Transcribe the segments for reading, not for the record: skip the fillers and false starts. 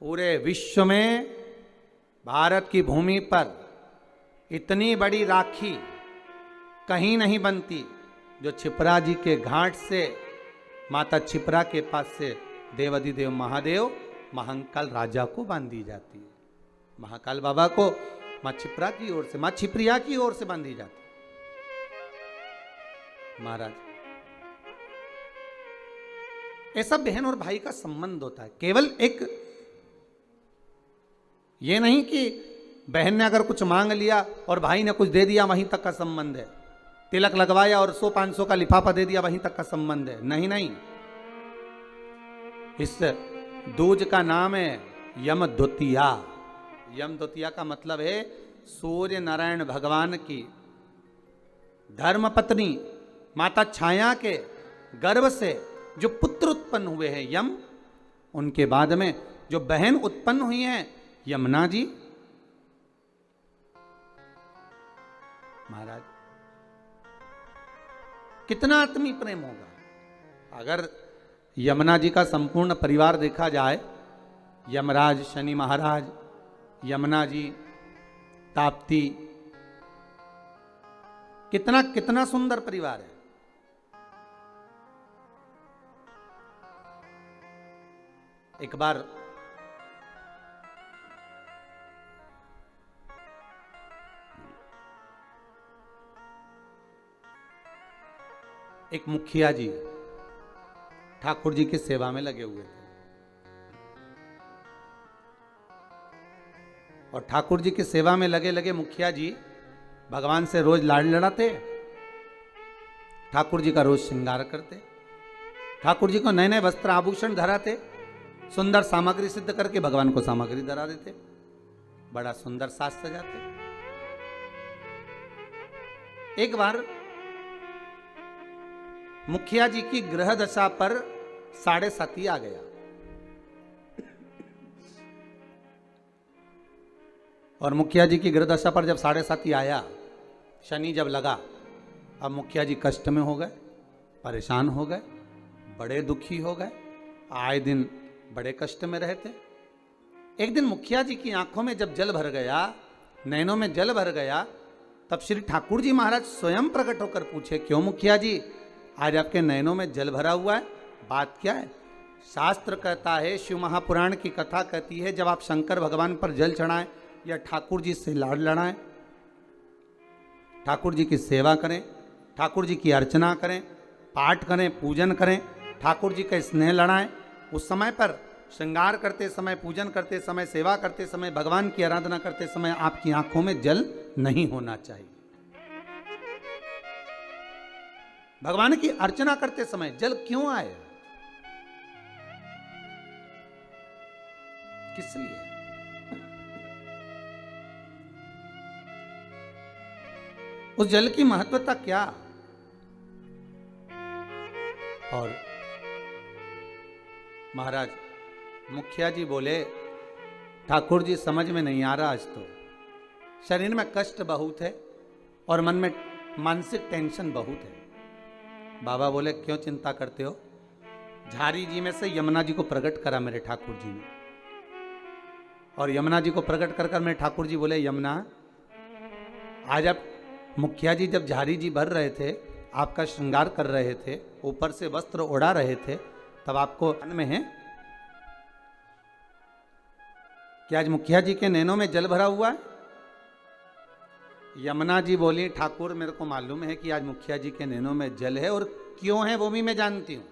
पूरे विश्व में भारत की भूमि पर इतनी बड़ी राखी कहीं नहीं बनती जो छिपरा जी के घाट से माता छिपरा के पास से देवाधिदेव महादेव महाकाल राजा को बांधी जाती है। महाकाल बाबा को माँ छिपरा की ओर से, माँ छिपरिया की ओर से बांधी जाती है। महाराज, ऐसा बहन और भाई का संबंध होता है। केवल एक ये नहीं कि बहन ने अगर कुछ मांग लिया और भाई ने कुछ दे दिया वहीं तक का संबंध है, तिलक लगवाया और 100-500 का लिफाफा दे दिया वहीं तक का संबंध है। नहीं नहीं, इस दूज का नाम है यम द्वितीया। यम द्वितीया का मतलब है सूर्य नारायण भगवान की धर्म पत्नी माता छाया के गर्भ से जो पुत्र उत्पन्न हुए हैं यम, उनके बाद में जो बहन उत्पन्न हुई हैं यमुना जी। महाराज, कितना आत्मीय प्रेम होगा अगर यमुना जी का संपूर्ण परिवार देखा जाए। यमराज, शनि महाराज, यमुना जी, ताप्ती, कितना कितना सुंदर परिवार है। एक बार एक मुखिया जी ठाकुर जी की सेवा में लगे हुए थे और ठाकुर जी की सेवा में लगे लगे मुखिया जी भगवान से रोज लाड़ लड़ाते, ठाकुर जी का रोज श्रृंगार करते, ठाकुर जी को नए नए वस्त्र आभूषण धराते, सुंदर सामग्री सिद्ध करके भगवान को सामग्री धरा देते, बड़ा सुंदर साज सजाते। एक बार मुखिया जी की ग्रह दशा पर 7.5 आ गया और मुखिया जी की ग्रह दशा पर जब 7.5 आया, शनि जब लगा, अब मुखिया जी कष्ट में हो गए, परेशान हो गए, बड़े दुखी हो गए, आए दिन बड़े कष्ट में रहते। एक दिन मुखिया जी की आंखों में जब जल भर गया, नैनों में जल भर गया, तब श्री ठाकुर जी महाराज स्वयं प्रकट होकर पूछे, क्यों मुखिया जी आज आपके नैनों में जल भरा हुआ है, बात क्या है? शास्त्र कहता है, शिव महापुराण की कथा कहती है, जब आप शंकर भगवान पर जल चढ़ाएं या ठाकुर जी से लाड़ लड़ाएं, ठाकुर जी की सेवा करें, ठाकुर जी की अर्चना करें, पाठ करें, पूजन करें, ठाकुर जी का स्नेह लड़ाएं, उस समय पर श्रृंगार करते समय, पूजन करते समय, सेवा करते समय, भगवान की आराधना करते समय आपकी आंखों में जल नहीं होना चाहिए। भगवान की अर्चना करते समय जल क्यों आए? किस लिए? उस जल की महत्वता क्या? और महाराज मुखिया जी बोले, ठाकुर जी समझ में नहीं आ रहा, आज तो शरीर में कष्ट बहुत है और मन में मानसिक टेंशन बहुत है। बाबा बोले, क्यों चिंता करते हो? झारी जी में से यमुना जी को प्रकट करा मेरे ठाकुर जी ने, और यमुना जी को प्रकट कर मेरे ठाकुर जी बोले, यमुना आज आप मुखिया जी जब झारी जी भर रहे थे, आपका श्रृंगार कर रहे थे, ऊपर से वस्त्र उड़ा रहे थे, तब आपको मन में है कि आज मुखिया जी के नैनों में जल भरा हुआ है? यमुना जी बोली, ठाकुर मेरे को मालूम है कि आज मुखिया जी के नैनों में जल है, और क्यों है वो भी मैं जानती हूं।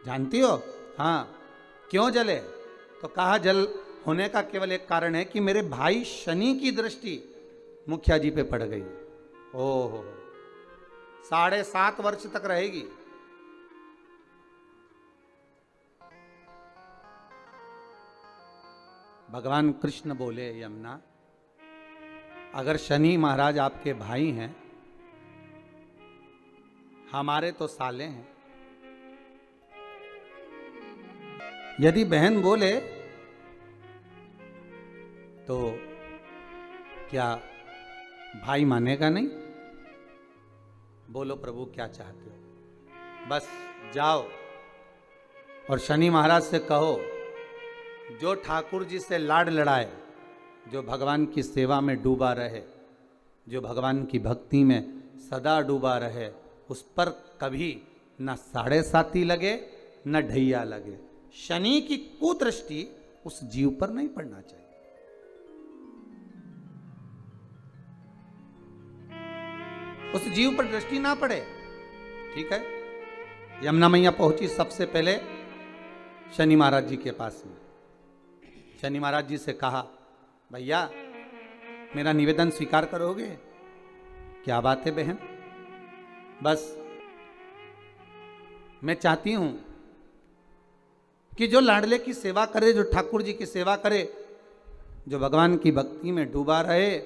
जानती हो? हाँ, क्यों जल है? तो कहा, जल होने का केवल एक कारण है कि मेरे भाई शनि की दृष्टि मुखिया जी पे पड़ गई। ओहो, 7.5 वर्ष तक रहेगी। भगवान कृष्ण बोले, यमुना अगर शनि महाराज आपके भाई हैं, हमारे तो साले हैं, यदि बहन बोले तो क्या भाई मानेगा नहीं? बोलो प्रभु क्या चाहते हो? बस जाओ और शनि महाराज से कहो जो ठाकुर जी से लाड लड़ाए, जो भगवान की सेवा में डूबा रहे, जो भगवान की भक्ति में सदा डूबा रहे, उस पर कभी न 7.5 लगे न ढैया लगे। शनि की कुदृष्टि उस जीव पर नहीं पड़ना चाहिए। उस जीव पर दृष्टि ना पड़े। ठीक है। यमुना मैया पहुंची सबसे पहले शनि महाराज जी के पास में। शनि महाराज जी से कहा, भैया मेरा निवेदन स्वीकार करोगे? क्या बात है बहन? बस मैं चाहती हूं कि जो लाडले की सेवा करे, जो ठाकुर जी की सेवा करे, जो भगवान की भक्ति में डूबा रहे,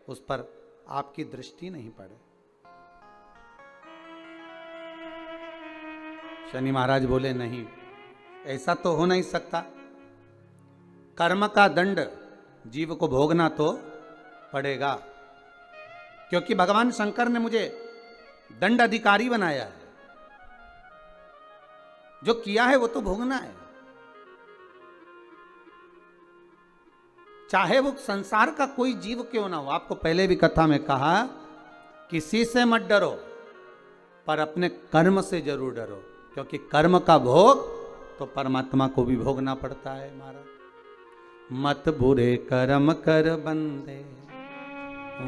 उस पर आपकी दृष्टि नहीं पड़े। शनि महाराज बोले, नहीं, ऐसा तो हो नहीं सकता। कर्म का दंड जीव को भोगना तो पड़ेगा, क्योंकि भगवान शंकर ने मुझे दंड अधिकारी बनाया है। जो किया है वो तो भोगना है, चाहे वो संसार का कोई जीव क्यों ना हो। आपको पहले भी कथा में कहा, किसी से मत डरो, पर अपने कर्म से जरूर डरो, क्योंकि कर्म का भोग तो परमात्मा को भी भोगना पड़ता है। महाराज, मत बुरे कर्म कर बंदे,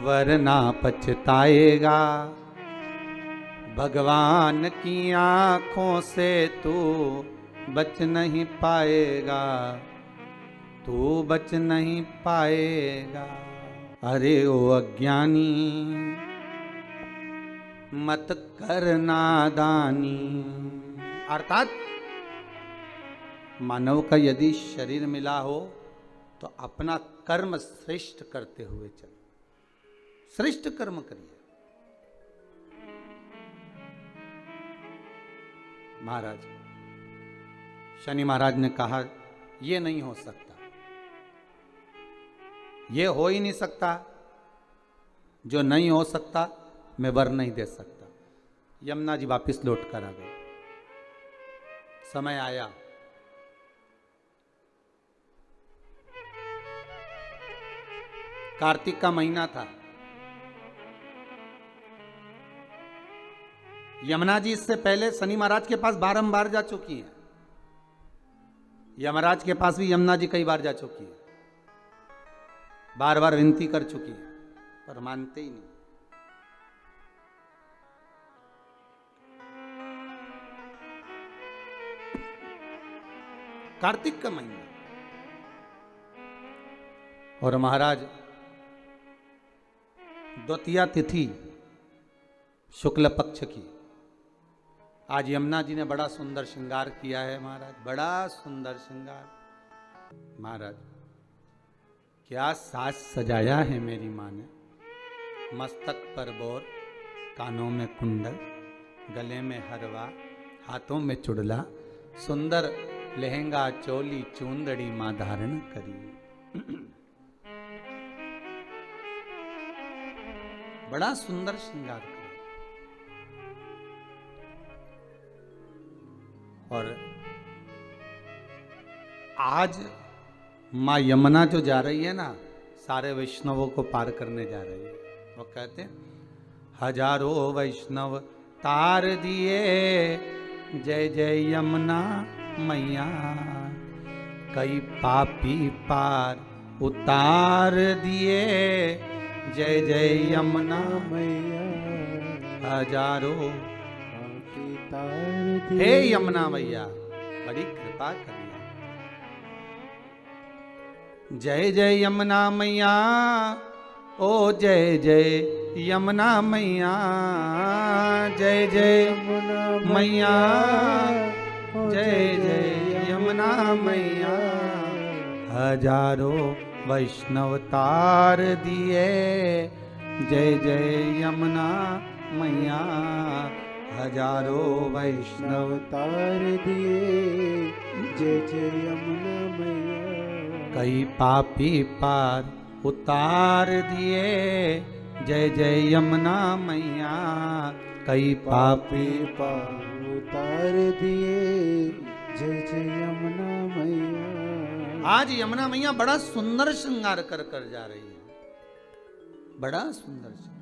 वरना पछताएगा। भगवान की आंखों से तू बच नहीं पाएगा, तू बच नहीं पाएगा। अरे ओ अज्ञानी, मत कर नादानी। अर्थात मानव का यदि शरीर मिला हो तो अपना कर्म श्रेष्ठ करते हुए चलो, श्रेष्ठ कर्म करिए। महाराज, शनि महाराज ने कहा, ये नहीं हो सकता, ये हो ही नहीं सकता। जो नहीं हो सकता मैं वर नहीं दे सकता। यमुना जी वापिस लौट कर आ गए। समय आया, कार्तिक का महीना था। यमुना जी इससे पहले शनि महाराज के पास बारंबार जा चुकी हैं। यमराज के पास भी यमुना जी कई बार जा चुकी है, बार बार विनती कर चुकी है, पर मानते ही नहीं। कार्तिक का महीना और महाराज द्वितीया तिथि शुक्ल पक्ष की। आज यमुना जी ने बड़ा सुंदर श्रृंगार किया है महाराज, बड़ा सुंदर श्रृंगार। महाराज क्या साज सजाया है मेरी माँ ने। मस्तक पर बोर, कानों में कुंडल, गले में हरवा, हाथों में चुड़ला, सुंदर लहंगा चोली चूंदड़ी माँ धारण करी। बड़ा सुंदर श्रृंगार किया। और आज माँ यमुना जो जा रही है ना, सारे वैष्णवों को पार करने जा रही है। वो कहते हैं, हजारों वैष्णव तार दिए, जय जय यमुना मैया, कई पापी पार उतार दिए, जय जय यमुना मैया, हजारों हे यमुना मैया, बड़ी कृपा करिए। जय जय यमुना मैया, ओ जय जय यमुना मैया, जय जय यमुना मैया, जय जय यमुना मैया, हजारों वैष्णव तार दिए, जय जय यमुना मैया, हजारों वैष्णव तार दिए, जय जय यमुना मैया, कई पापी पार उतार दिए, जय जय यमुना मैया, कई पापी पार उतार दिए, जय जय यमुना मैया। आज यमुना मैया बड़ा सुंदर श्रृंगार कर कर जा रही है, बड़ा सुंदर श्रृंगार।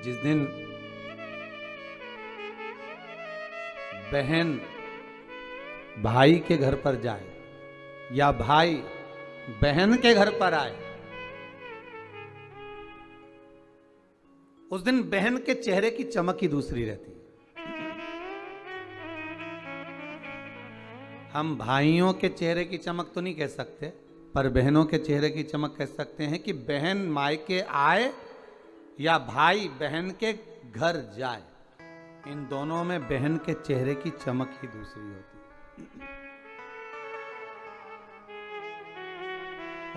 जिस दिन बहन भाई के घर पर जाए या भाई बहन के घर पर आए, उस दिन बहन के चेहरे की चमक ही दूसरी रहती है। हम भाइयों के चेहरे की चमक तो नहीं कह सकते, पर बहनों के चेहरे की चमक कह सकते हैं कि बहन मायके आए या भाई बहन के घर जाए, इन दोनों में बहन के चेहरे की चमक ही दूसरी होती है।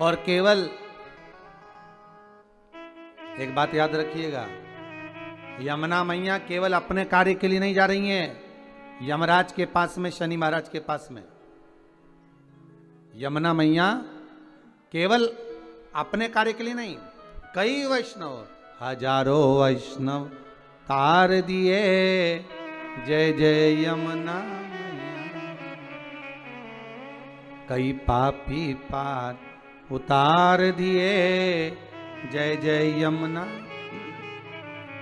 और केवल एक बात याद रखिएगा, यमुना मैया केवल अपने कार्य के लिए नहीं जा रही हैं यमराज के पास में, शनि महाराज के पास में। यमुना मैया केवल अपने कार्य के लिए नहीं, कई वैष्णव, हजारों वैष्णव तार दिए, जय जय यमुना मैया, कई पापी पार उतार दिए, जय जय यमुना।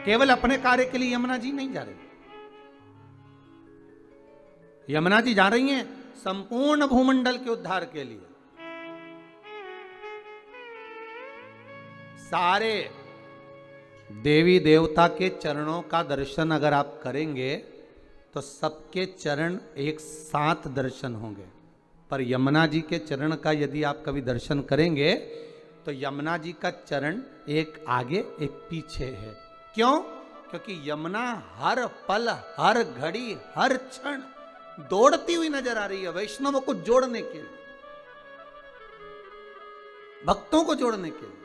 केवल अपने कार्य के लिए यमुना जी नहीं जा रही, यमुना जी जा रही हैं संपूर्ण भूमंडल के उद्धार के लिए। सारे देवी देवता के चरणों का दर्शन अगर आप करेंगे तो सबके चरण एक साथ दर्शन होंगे, पर यमुना जी के चरण का यदि आप कभी दर्शन करेंगे तो यमुना जी का चरण एक आगे एक पीछे है। क्यों? क्योंकि यमुना हर पल, हर घड़ी, हर क्षण दौड़ती हुई नजर आ रही है वैष्णवों को जोड़ने के लिए, भक्तों को जोड़ने के लिए।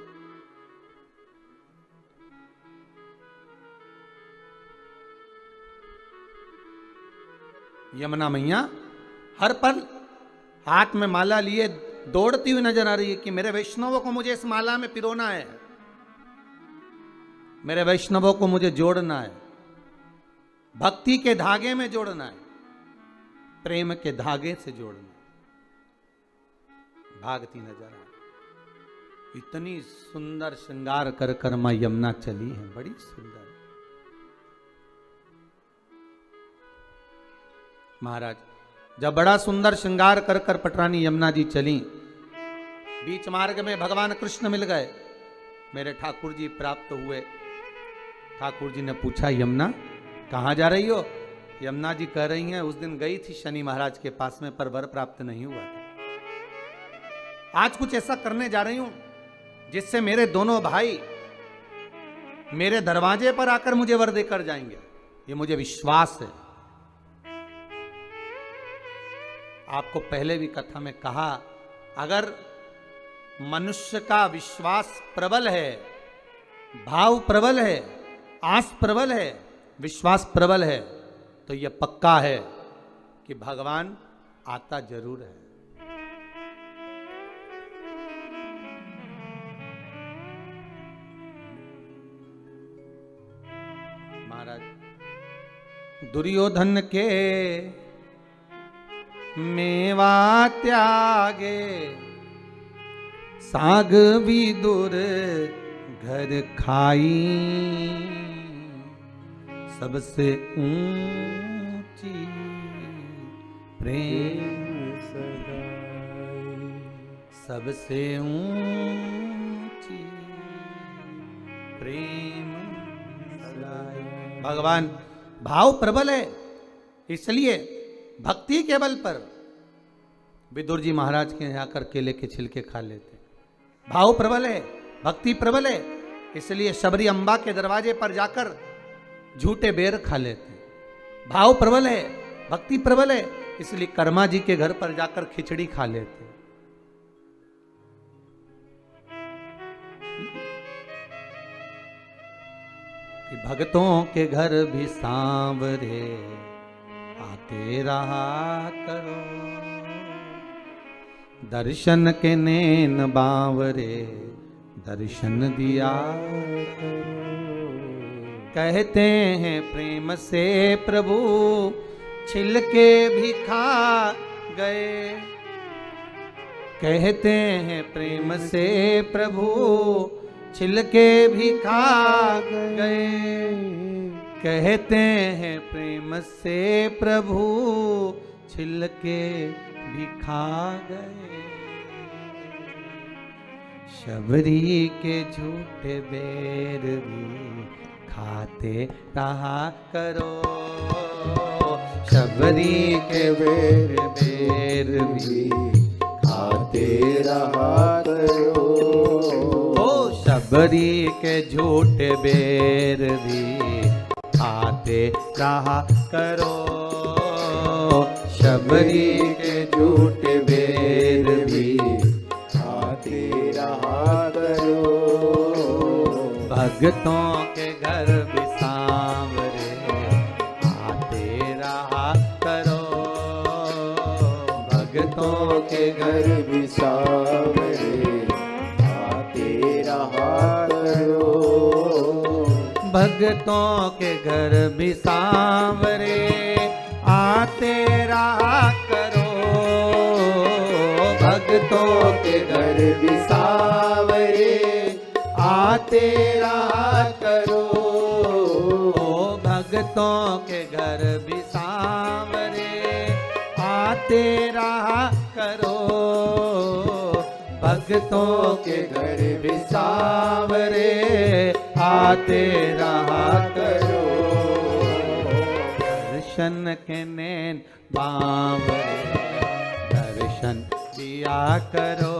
यमुना मैया हर पल हाथ में माला लिए दौड़ती हुई नजर आ रही है कि मेरे वैष्णवों को मुझे इस माला में पिरोना है, मेरे वैष्णवों को मुझे जोड़ना है, भक्ति के धागे में जोड़ना है, प्रेम के धागे से जोड़ना। भागती नजर आ रही, इतनी सुंदर श्रृंगार कर कर मां यमुना चली है, बड़ी सुंदर। महाराज जब बड़ा सुंदर श्रृंगार कर कर पटरानी यमुना जी चली, बीच मार्ग में भगवान कृष्ण मिल गए, मेरे ठाकुर जी प्राप्त हुए। ठाकुर जी ने पूछा, यमुना कहाँ जा रही हो? यमुना जी कह रही हैं, उस दिन गई थी शनि महाराज के पास में, पर वर प्राप्त नहीं हुआ था। आज कुछ ऐसा करने जा रही हूं जिससे मेरे दोनों भाई मेरे दरवाजे पर आकर मुझे वर देकर जाएंगे, ये मुझे विश्वास है। आपको पहले भी कथा में कहा, अगर मनुष्य का विश्वास प्रबल है, भाव प्रबल है, आस प्रबल है, विश्वास प्रबल है, तो यह पक्का है कि भगवान आता जरूर है। महाराज दुर्योधन के मेवा त्यागे, साग विदुर घर खाई, सबसे ऊंची प्रेम सगाई, सबसे ऊंची प्रेम सगाई। भगवान भाव प्रबल है, इसलिए भक्ति के बल पर विदुर जी महाराज के यहाँ आकर केले के छिलके खा लेते। भाव प्रबल है, भक्ति प्रबल है, इसलिए शबरी अम्बा के दरवाजे पर जाकर झूठे बेर खा लेते। भाव प्रबल है, भक्ति प्रबल है, इसलिए कर्मा जी के घर पर जाकर खिचड़ी खा लेते। कि भक्तों के घर भी सांवरे आते रहा करो, दर्शन के नैन बांवरे दर्शन दिया करो। कहते हैं प्रेम से प्रभु छिलके भी खा गए। कहते हैं प्रेम से प्रभु छिलके भी खा गए। कहते हैं प्रेम से प्रभु छिलके भी खा गए। शबरी के झूठे बेर भी खाते रहा करो। शबरी के बेर भी खाते रहा करो। ओ शबरी के झूठे बेर भी खाते रहा करो। शबरी के झूठे बेर भी खाते रहा करो। भक्तों के घर भी सांवरे आते रहा करो। भक्तों के घर भी सांवरे आते रहा करो। भक्तों के घर भी सांवरे आते रहा करो। भक्तों के घर भी सांवरे आते रहा करो। भक्तों के घर भी सांवरे आते रहा करो। भक्तों के घर भी सांवरे आते रहा करो। दर्शन के नैन बांवरे दर्शन दिया करो।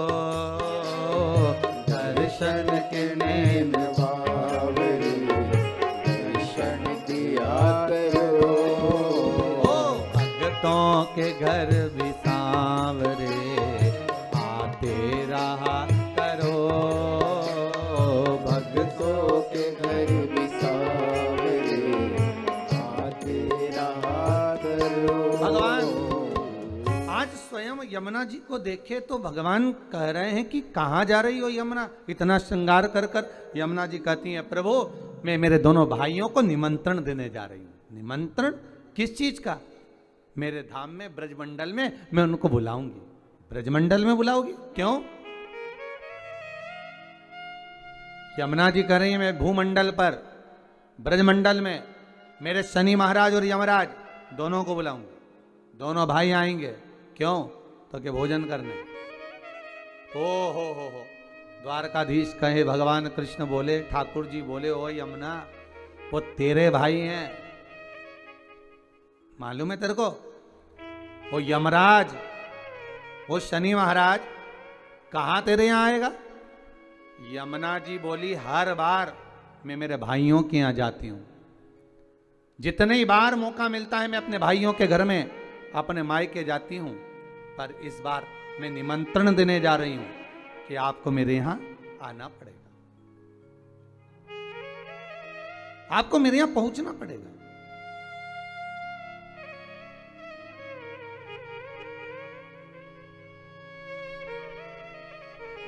दर्शन के नैन बांवरे दर्शन दिया करो। भक्तों के घर भी सांवरे आते रहा करो। भक्तों के घर भी सांवरे आते रहा करो। भगवान आज स्वयं यमुना जी को देखे तो भगवान कह रहे हैं कि कहाँ जा रही हो यमुना, इतना श्रृंगार कर कर। यमुना जी कहती हैं प्रभु मैं मेरे दोनों भाइयों को निमंत्रण देने जा रही हूँ। निमंत्रण किस चीज का? मेरे धाम में ब्रजमंडल में मैं उनको बुलाऊंगी। ब्रजमंडल में बुलाओगी? क्यों? यमुना जी कह रही है मैं भूमंडल पर ब्रजमंडल में मेरे शनि महाराज और यमराज दोनों को बुलाऊंगी। दोनों भाई आएंगे। क्यों? तो के भोजन करने। हो द्वारकाधीश कहे, भगवान कृष्ण बोले, ठाकुर जी बोले, ओ यमुना वो तेरे भाई हैं, मालूम है तेरे को? वो यमराज, वो शनि महाराज कहाँ तेरे यहाँ आएगा? यमुना जी बोली हर बार मैं मेरे भाइयों के यहाँ जाती हूँ। जितने ही बार मौका मिलता है मैं अपने भाइयों के घर में अपने मायके जाती हूँ, पर इस बार मैं निमंत्रण देने जा रही हूँ कि आपको मेरे यहाँ आना पड़ेगा, आपको मेरे यहाँ पहुंचना पड़ेगा।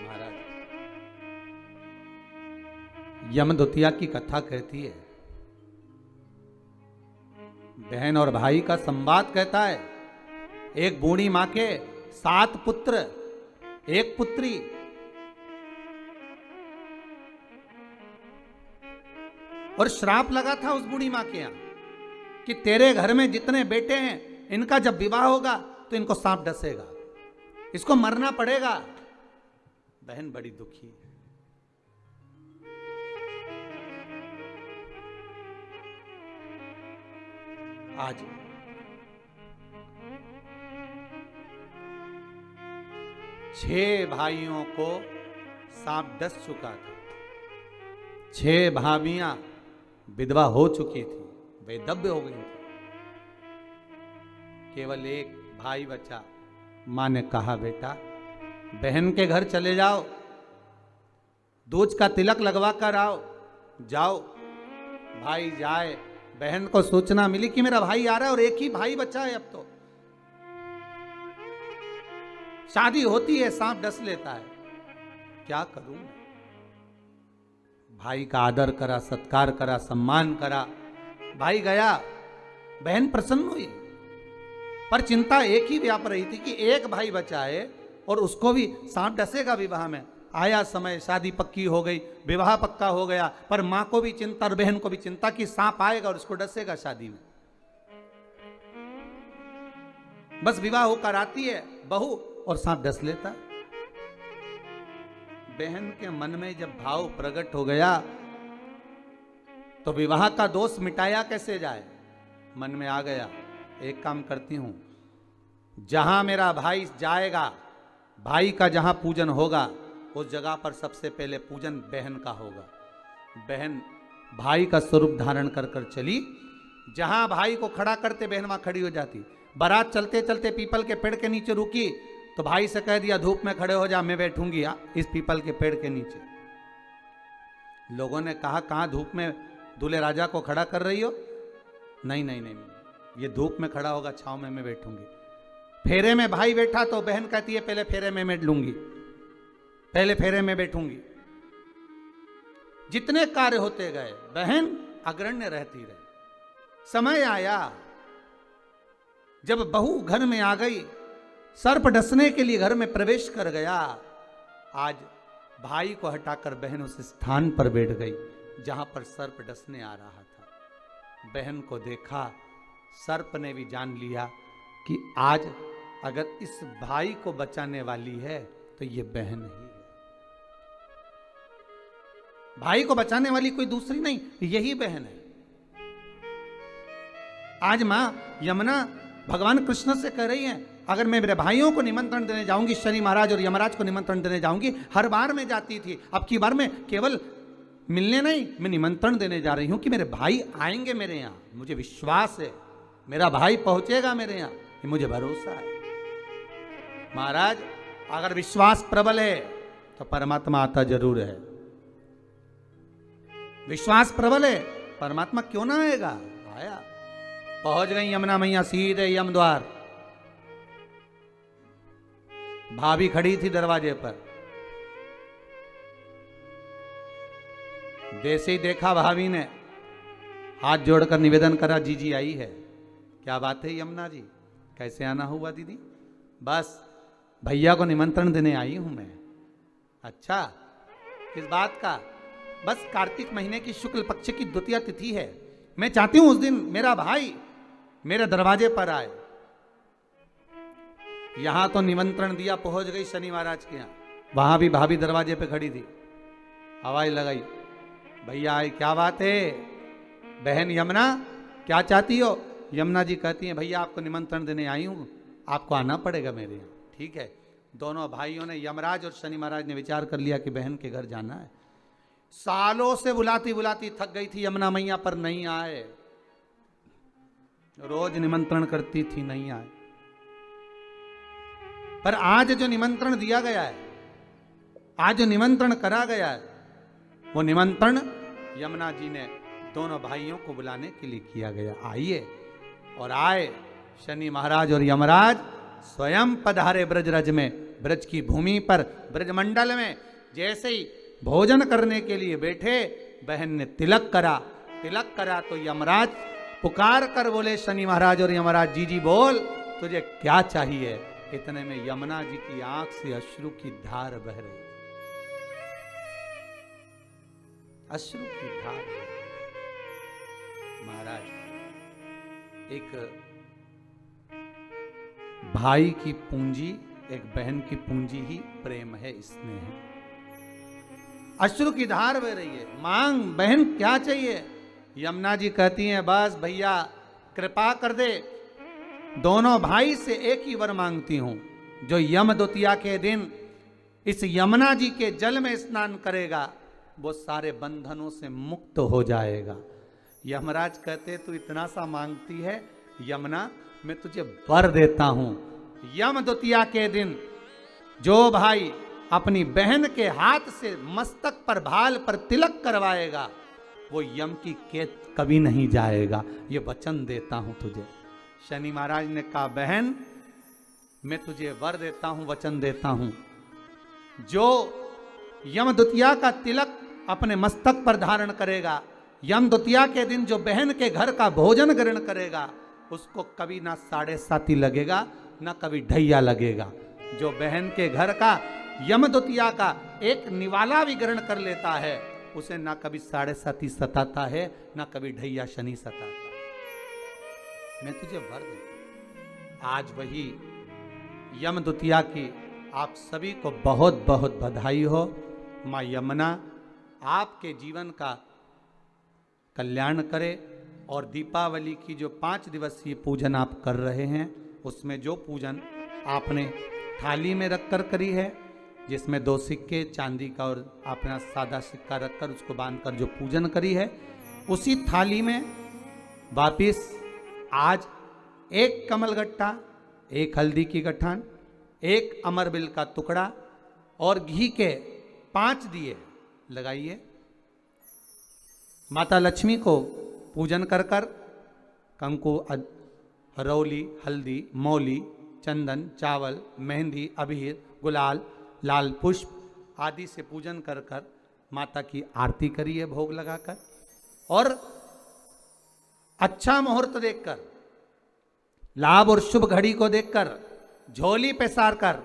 महाराज यमदूतिया की कथा कहती है, बहन और भाई का संवाद कहता है। एक बूढ़ी मां के 7 पुत्र, 1 पुत्री। और श्राप लगा था उस बूढ़ी मां के यहां कि तेरे घर में जितने बेटे हैं इनका जब विवाह होगा तो इनको सांप डसेगा, इसको मरना पड़ेगा। बहन बड़ी दुखी है। आज 6 भाइयों को सांप डस चुका था। 6 भाभियां विधवा हो चुकी थी, वैधव्य हो गई थी। केवल एक भाई बचा। मां ने कहा बेटा बहन के घर चले जाओ, दूज का तिलक लगवा कर आओ। जाओ। भाई जाए। बहन को सूचना मिली कि मेरा भाई आ रहा है और एक ही भाई बचा है, अब तो शादी होती है सांप डस लेता है, क्या करूं? भाई का आदर करा, सत्कार करा, सम्मान करा। भाई गया, बहन प्रसन्न हुई। पर चिंता एक ही व्याप रही थी कि एक भाई बचा है और उसको भी सांप डसेगा विवाह में। आया समय, शादी पक्की हो गई, विवाह पक्का हो गया, पर मां को भी चिंता और बहन को भी चिंता कि सांप आएगा और उसको डसेगा शादी में। बस विवाह होकर आती है बहू और सांप डस लेता। बहन के मन में जब भाव प्रकट हो गया तो विवाह का दोष मिटाया कैसे जाए, मन में आ गया एक काम करती हूं, जहां मेरा भाई जाएगा, भाई का जहां पूजन होगा उस जगह पर सबसे पहले पूजन बहन का होगा। बहन भाई का स्वरूप धारण कर कर चली, जहां भाई को खड़ा करते बहन वहां खड़ी हो जाती। बारात चलते चलते पीपल के पेड़ के नीचे रुकी तो भाई से कह दिया धूप में खड़े हो जा, मैं बैठूंगी इस पीपल के पेड़ के नीचे। लोगों ने कहा कहां धूप में दूल्हे राजा को खड़ा कर रही हो? नहीं नहीं नहीं, ये धूप में खड़ा होगा, छांव में मैं बैठूंगी। फेरे में भाई बैठा तो बहन कहती है पहले फेरे में मैं लूंगी, पहले फेरे में बैठूंगी। जितने कार्य होते गए बहन अग्रण्य रहती रही। समय आया जब बहू घर में आ गई, सर्प डसने के लिए घर में प्रवेश कर गया। आज भाई को हटाकर बहन उस स्थान पर बैठ गई जहां पर सर्प डसने आ रहा था। बहन को देखा, सर्प ने भी जान लिया कि आज अगर इस भाई को बचाने वाली है तो ये बहन ही है। भाई को बचाने वाली कोई दूसरी नहीं, यही बहन है। आज मां यमुना भगवान कृष्ण से कह रही है अगर मैं मेरे भाइयों को निमंत्रण देने जाऊंगी, शनि महाराज और यमराज को निमंत्रण देने जाऊंगी, हर बार मैं जाती थी, अब की बार मैं केवल मिलने नहीं, मैं निमंत्रण देने जा रही हूं कि मेरे भाई आएंगे मेरे यहां, मुझे विश्वास है मेरा भाई पहुंचेगा मेरे यहां, ये मुझे भरोसा है। महाराज अगर विश्वास प्रबल है तो परमात्मा आता जरूर है। विश्वास प्रबल है, परमात्मा क्यों ना आएगा? आया। पहुंच गई यमुना मैया सीधे यम द्वार। भाभी खड़ी थी दरवाजे पर। जैसे ही देखा भाभी ने हाथ जोड़कर निवेदन करा, जीजी आई है। क्या बात है यमुना जी, कैसे आना हुआ दीदी? बस भैया को निमंत्रण देने आई हूं मैं। अच्छा, किस बात का? बस कार्तिक महीने की शुक्ल पक्ष की द्वितीया तिथि है, मैं चाहती हूं उस दिन मेरा भाई मेरे दरवाजे पर आए। यहां तो निमंत्रण दिया, पहुंच गई शनि महाराज के यहां, वहां भी भाभी दरवाजे पे खड़ी थी, आवाज लगाई, भैया आए। क्या बात है बहन यमुना, क्या चाहती हो? यमुना जी कहती हैं भैया आपको निमंत्रण देने आई हूं, आपको आना पड़ेगा मेरे यहाँ। ठीक है। दोनों भाइयों ने, यमराज और शनि महाराज ने विचार कर लिया कि बहन के घर जाना है। सालों से बुलाती बुलाती थक गई थी यमुना मैया, पर नहीं आए। रोज निमंत्रण करती थी, नहीं आए। पर आज जो निमंत्रण दिया गया है, आज जो निमंत्रण करा गया है, वो निमंत्रण यमुना जी ने दोनों भाइयों को बुलाने के लिए किया गया। आइए। और आए शनि महाराज और यमराज स्वयं पधारे ब्रजरज में, ब्रज की भूमि पर, ब्रजमंडल में। जैसे ही भोजन करने के लिए बैठे, बहन ने तिलक करा। तिलक करा तो यमराज पुकार कर बोले, शनि महाराज और यमराज, जी जी बोल तुझे क्या चाहिए? इतने में यमुना जी की आंख से अश्रु की धार बह रही, अश्रु की धार। महाराज, एक भाई की पूंजी, एक बहन की पूंजी ही प्रेम है, स्नेह है। अश्रु की धार बह रही है। मांग बहन क्या चाहिए? यमुना जी कहती हैं बस भैया कृपा कर दे, दोनों भाई से एक ही वर मांगती हूं, जो यम द्वितीया के दिन इस यमुना जी के जल में स्नान करेगा वो सारे बंधनों से मुक्त हो जाएगा। यमराज कहते तू इतना सा मांगती है यमुना, मैं तुझे वर देता हूं। यम द्वितीया के दिन जो भाई अपनी बहन के हाथ से मस्तक पर, भाल पर तिलक करवाएगा, वो यम की कैद कभी नहीं जाएगा, ये वचन देता हूं तुझे। शनि महाराज ने कहा बहन मैं तुझे वर देता हूं, वचन देता हूं, जो यम द्वितीया का तिलक अपने मस्तक पर धारण करेगा, यम द्वितीया के दिन जो बहन के घर का भोजन ग्रहण करेगा, उसको कभी ना 7.5 लगेगा, ना कभी ढैया लगेगा। जो बहन के घर का यम द्वितीया का एक निवाला भी ग्रहण कर लेता है, उसे ना कभी 7.5 सताता है, ना कभी ढैया शनि सताता है। मैं तुझे वर देता। आज वही यम द्वितीया की आप सभी को बहुत बहुत बधाई हो। माँ यमुना आपके जीवन का कल्याण करे। और दीपावली की जो 5 दिवसीय पूजन आप कर रहे हैं, उसमें जो पूजन आपने थाली में रखकर करी है, जिसमें 2 सिक्के चांदी का और अपना सादा सिक्का रखकर उसको बांधकर जो पूजन करी है, उसी थाली में वापिस आज 1 कमलगट्टा, 1 हल्दी की गठान, 1 अमरबिल का टुकड़ा और घी के 5 दिए लगाइए। माता लक्ष्मी को पूजन कर कर कंकु, हरौली, हल्दी, मौली, चंदन, चावल, मेहंदी, अबीर, गुलाल, लाल पुष्प आदि से पूजन कर कर माता की आरती करिए भोग लगाकर। और अच्छा मुहूर्त देखकर, लाभ और शुभ घड़ी को देखकर झोली पे सार कर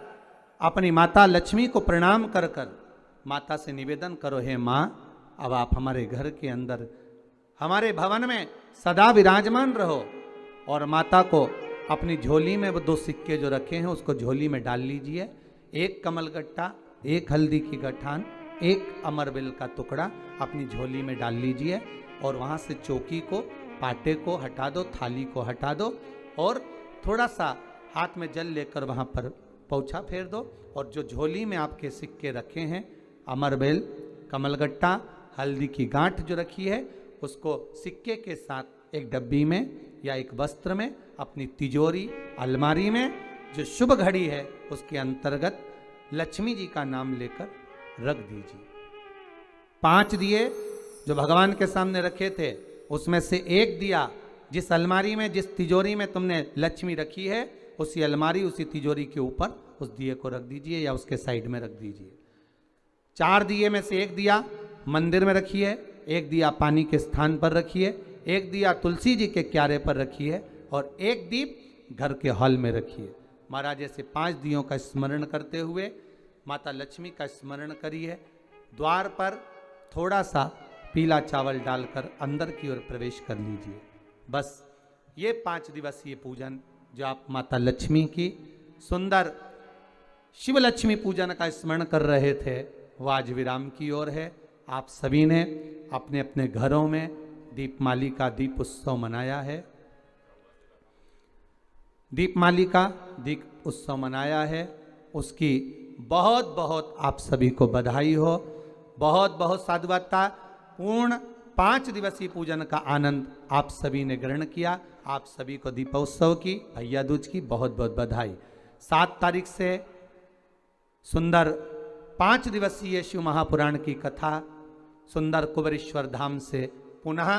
अपनी माता लक्ष्मी को प्रणाम कर कर माता से निवेदन करो, हे माँ अब आप हमारे घर के अंदर, हमारे भवन में सदा विराजमान रहो। और माता को अपनी झोली में वो 2 सिक्के जो रखे हैं उसको झोली में डाल लीजिए। 1 कमलगट्टा, 1 हल्दी की गठान, 1 अमरबिल का टुकड़ा अपनी झोली में डाल लीजिए। और वहाँ से चौकी को, पाटे को हटा दो, थाली को हटा दो और थोड़ा सा हाथ में जल लेकर वहाँ पर पोंछा फेर दो। और जो झोली में आपके सिक्के रखे हैं, अमरबिल, कमलगट्टा, हल्दी की गांठ जो रखी है, उसको सिक्के के साथ एक डब्बी में या एक वस्त्र में अपनी तिजोरी, अलमारी में जो शुभ घड़ी है उसके अंतर्गत लक्ष्मी जी का नाम लेकर रख दीजिए। 5 दिए जो भगवान के सामने रखे थे, उसमें से 1 दिया जिस अलमारी में, जिस तिजोरी में तुमने लक्ष्मी रखी है, उसी अलमारी, उसी तिजोरी के ऊपर उस दिए को रख दीजिए या उसके साइड में रख दीजिए। 4 दिए में से 1 दिया मंदिर में रखिए, 1 दिया पानी के स्थान पर रखिए, 1 दिया तुलसी जी के क्यारे पर रखिए और 1 दीप घर के हॉल में रखिए। महाराज ऐसे 5 दियों का स्मरण करते हुए माता लक्ष्मी का स्मरण करिए। द्वार पर थोड़ा सा पीला चावल डालकर अंदर की ओर प्रवेश कर लीजिए। बस ये 5 दिवसीय पूजन जो आप माता लक्ष्मी की सुंदर शिव लक्ष्मी पूजन का स्मरण कर रहे थे, वो आज विराम की ओर है। आप सभी ने अपने अपने घरों में दीपमाली का दीप उत्सव मनाया है, दीपमाली का दीप उत्सव मनाया है। उसकी बहुत बहुत आप सभी को बधाई हो। बहुत बहुत साधुवादता पूर्ण 5 दिवसीय पूजन का आनंद आप सभी ने ग्रहण किया। आप सभी को दीपोत्सव की, भैया दूज की बहुत बहुत बधाई। 7 तारीख से सुंदर 5 दिवसीय शिव महापुराण की कथा सुंदर कुबेरेश्वर धाम से पुनः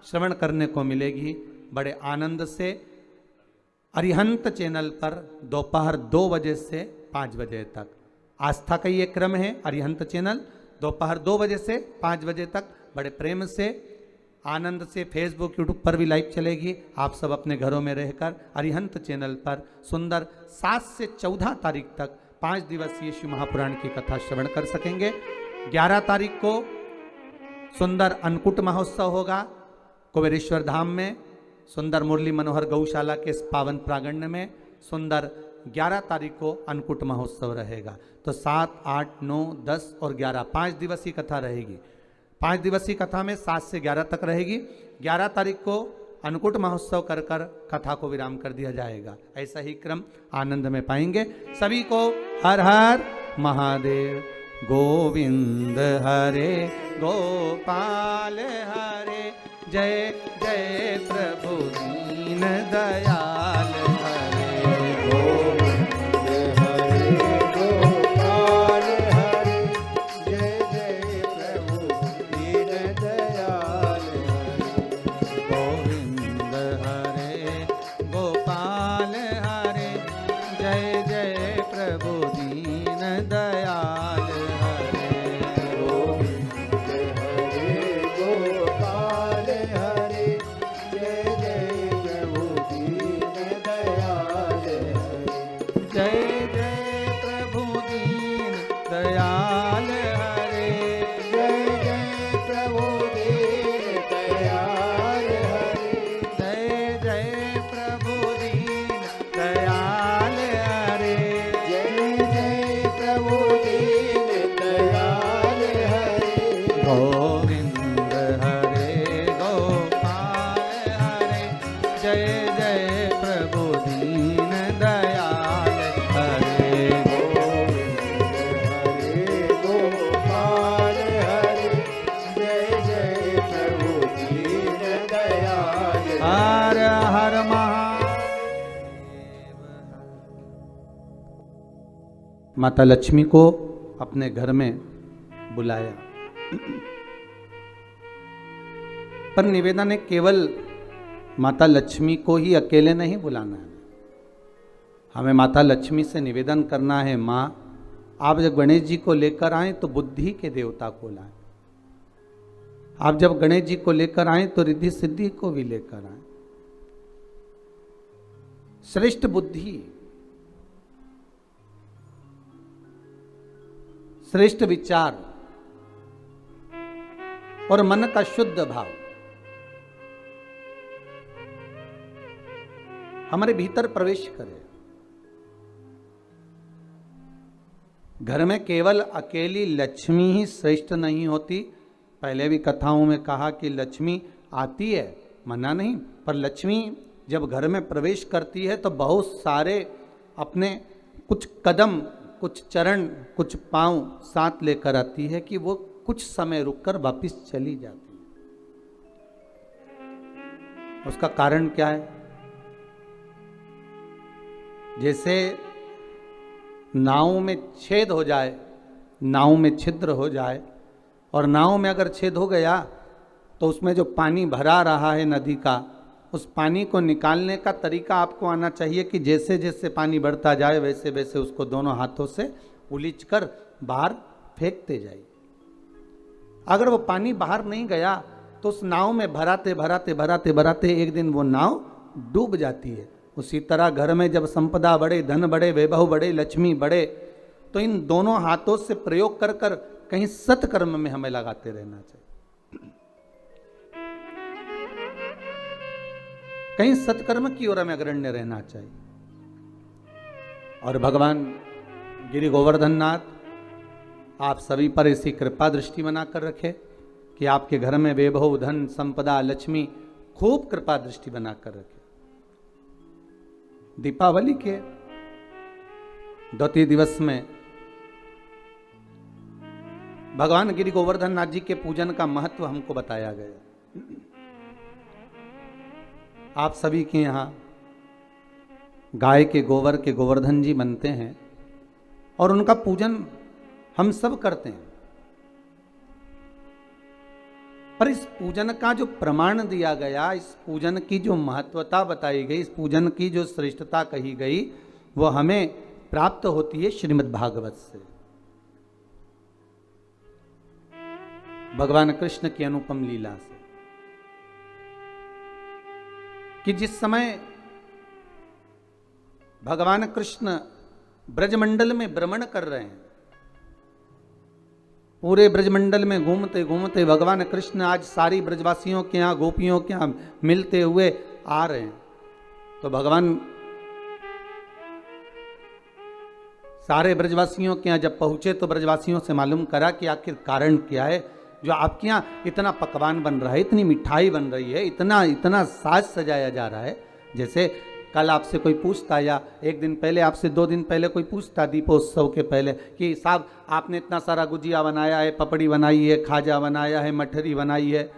श्रवण करने को मिलेगी बड़े आनंद से। अरिहंत चैनल पर दोपहर 2 बजे से 5 बजे तक आस्था का ये क्रम है। अरिहंत चैनल दोपहर 2 बजे से 5 बजे तक बड़े प्रेम से, आनंद से फेसबुक, यूट्यूब पर भी लाइव चलेगी। आप सब अपने घरों में रहकर अरिहंत चैनल पर सुंदर 7 से 14 तारीख तक 5 दिवसीय शिव महापुराण की कथा श्रवण कर सकेंगे। 11 तारीख को सुंदर अन्नकूट महोत्सव होगा कुबेरेश्वर धाम में, सुंदर मुरली मनोहर गौशाला के इस पावन प्रांगण में। सुंदर 11 तारीख को अन्नकूट महोत्सव रहेगा। तो 7, 8, 9, 10 और 11 5 दिवसीय कथा रहेगी। 5 दिवसीय कथा में 7 से 11 तक रहेगी। 11 तारीख को अन्नकूट महोत्सव कर कर कथा को विराम कर दिया जाएगा। ऐसा ही क्रम आनंद में पाएंगे। सभी को हर हर महादेव। गोविंद हरे गोपाल हरे, जय जय प्रभु दीन दयाल हरे। गोविंद हरे गोपाल हरे, जय जय प्रभु दीन दयाल हरे। गोविंद हरे गोपाल हरे, जय जय प्रभु दीन दयाल हरे। गोविंद हरे गोपाल हरे, जय जय प्रभु दीन जय जय प्रभु दीन दयाल हरे, जय जय प्रभु दीन दयाल हरे, जय जय प्रभु दीन दयाल हरे, जय जय प्रभु दीन दयाल हरे, गोविंद हरे गोपाल हरे, जय जय प्रभु दीन दयाल हरे, हरे गोपाल हरे, जय जय प्रभु दीन दयाल हर हर महादेव। माता लक्ष्मी को अपने घर में बुलाया, पर निवेदा ने केवल माता लक्ष्मी को ही अकेले नहीं बुलाना है, हमें माता लक्ष्मी से निवेदन करना है, माँ आप जब गणेश जी को लेकर आए तो बुद्धि के देवता को लाएं, आप जब गणेश जी को लेकर आए तो रिद्धि सिद्धि को भी लेकर आए, श्रेष्ठ बुद्धि, श्रेष्ठ विचार और मन का शुद्ध भाव हमारे भीतर प्रवेश करे। घर में केवल अकेली लक्ष्मी ही श्रेष्ठ नहीं होती, पहले भी कथाओं में कहा कि लक्ष्मी आती है, मना नहीं, पर लक्ष्मी जब घर में प्रवेश करती है तो बहुत सारे अपने कुछ कदम, कुछ चरण, कुछ पांव साथ लेकर आती है कि वो कुछ समय रुककर वापस चली जाती है। उसका कारण क्या है? जैसे नाव में छेद हो जाए, नाव में छिद्र हो जाए, और नाव में अगर छेद हो गया तो उसमें जो पानी भरा रहा है नदी का, उस पानी को निकालने का तरीका आपको आना चाहिए कि जैसे जैसे पानी बढ़ता जाए वैसे वैसे उसको दोनों हाथों से उलीचकर बाहर फेंकते जाइए। अगर वो पानी बाहर नहीं गया तो उस नाव में भराते भराते भराते भराते एक दिन वो नाव डूब जाती है। उसी तरह घर में जब संपदा बढ़े, धन बढ़े, वैभव बढ़े, लक्ष्मी बढ़े, तो इन दोनों हाथों से प्रयोग कर कर कहीं सत्कर्म में हमें लगाते रहना चाहिए, कहीं सत्कर्म की ओर हमें अग्रण्य रहना चाहिए। और भगवान गिरि गोवर्धन नाथ आप सभी पर ऐसी कृपा दृष्टि बनाकर रखे कि आपके घर में वैभव, धन, संपदा, लक्ष्मी खूब कृपा दृष्टि बनाकर रखे। दीपावली के द्वितीय दिवस में भगवान गिरि गोवर्धन नाथ जी के पूजन का महत्व हमको बताया गया। आप सभी के यहाँ गाय के गोबर के गोवर्धन जी बनते हैं और उनका पूजन हम सब करते हैं, पर इस पूजन का जो प्रमाण दिया गया, इस पूजन की जो महत्वता बताई गई, इस पूजन की जो श्रेष्ठता कही गई, वो हमें प्राप्त होती है श्रीमद् भागवत से। भगवान कृष्ण की अनुपम लीला से, कि जिस समय भगवान कृष्ण ब्रजमंडल में भ्रमण कर रहे हैं, पूरे ब्रजमंडल में घूमते घूमते भगवान कृष्ण आज सारी ब्रजवासियों के यहाँ, गोपियों के यहाँ मिलते हुए आ रहे हैं, तो भगवान सारे ब्रजवासियों के यहाँ जब पहुंचे तो ब्रजवासियों से मालूम करा कि आखिर कारण क्या है जो आपके यहाँ इतना पकवान बन रहा है, इतनी मिठाई बन रही है, इतना इतना साज सजाया जा रहा है। जैसे कल आपसे कोई पूछता, या एक दिन पहले आपसे 2 दिन पहले कोई पूछता दीपोत्सव के पहले कि साहब आपने इतना सारा गुजिया बनाया है, पपड़ी बनाई है, खाजा बनाया है, मठरी बनाई है,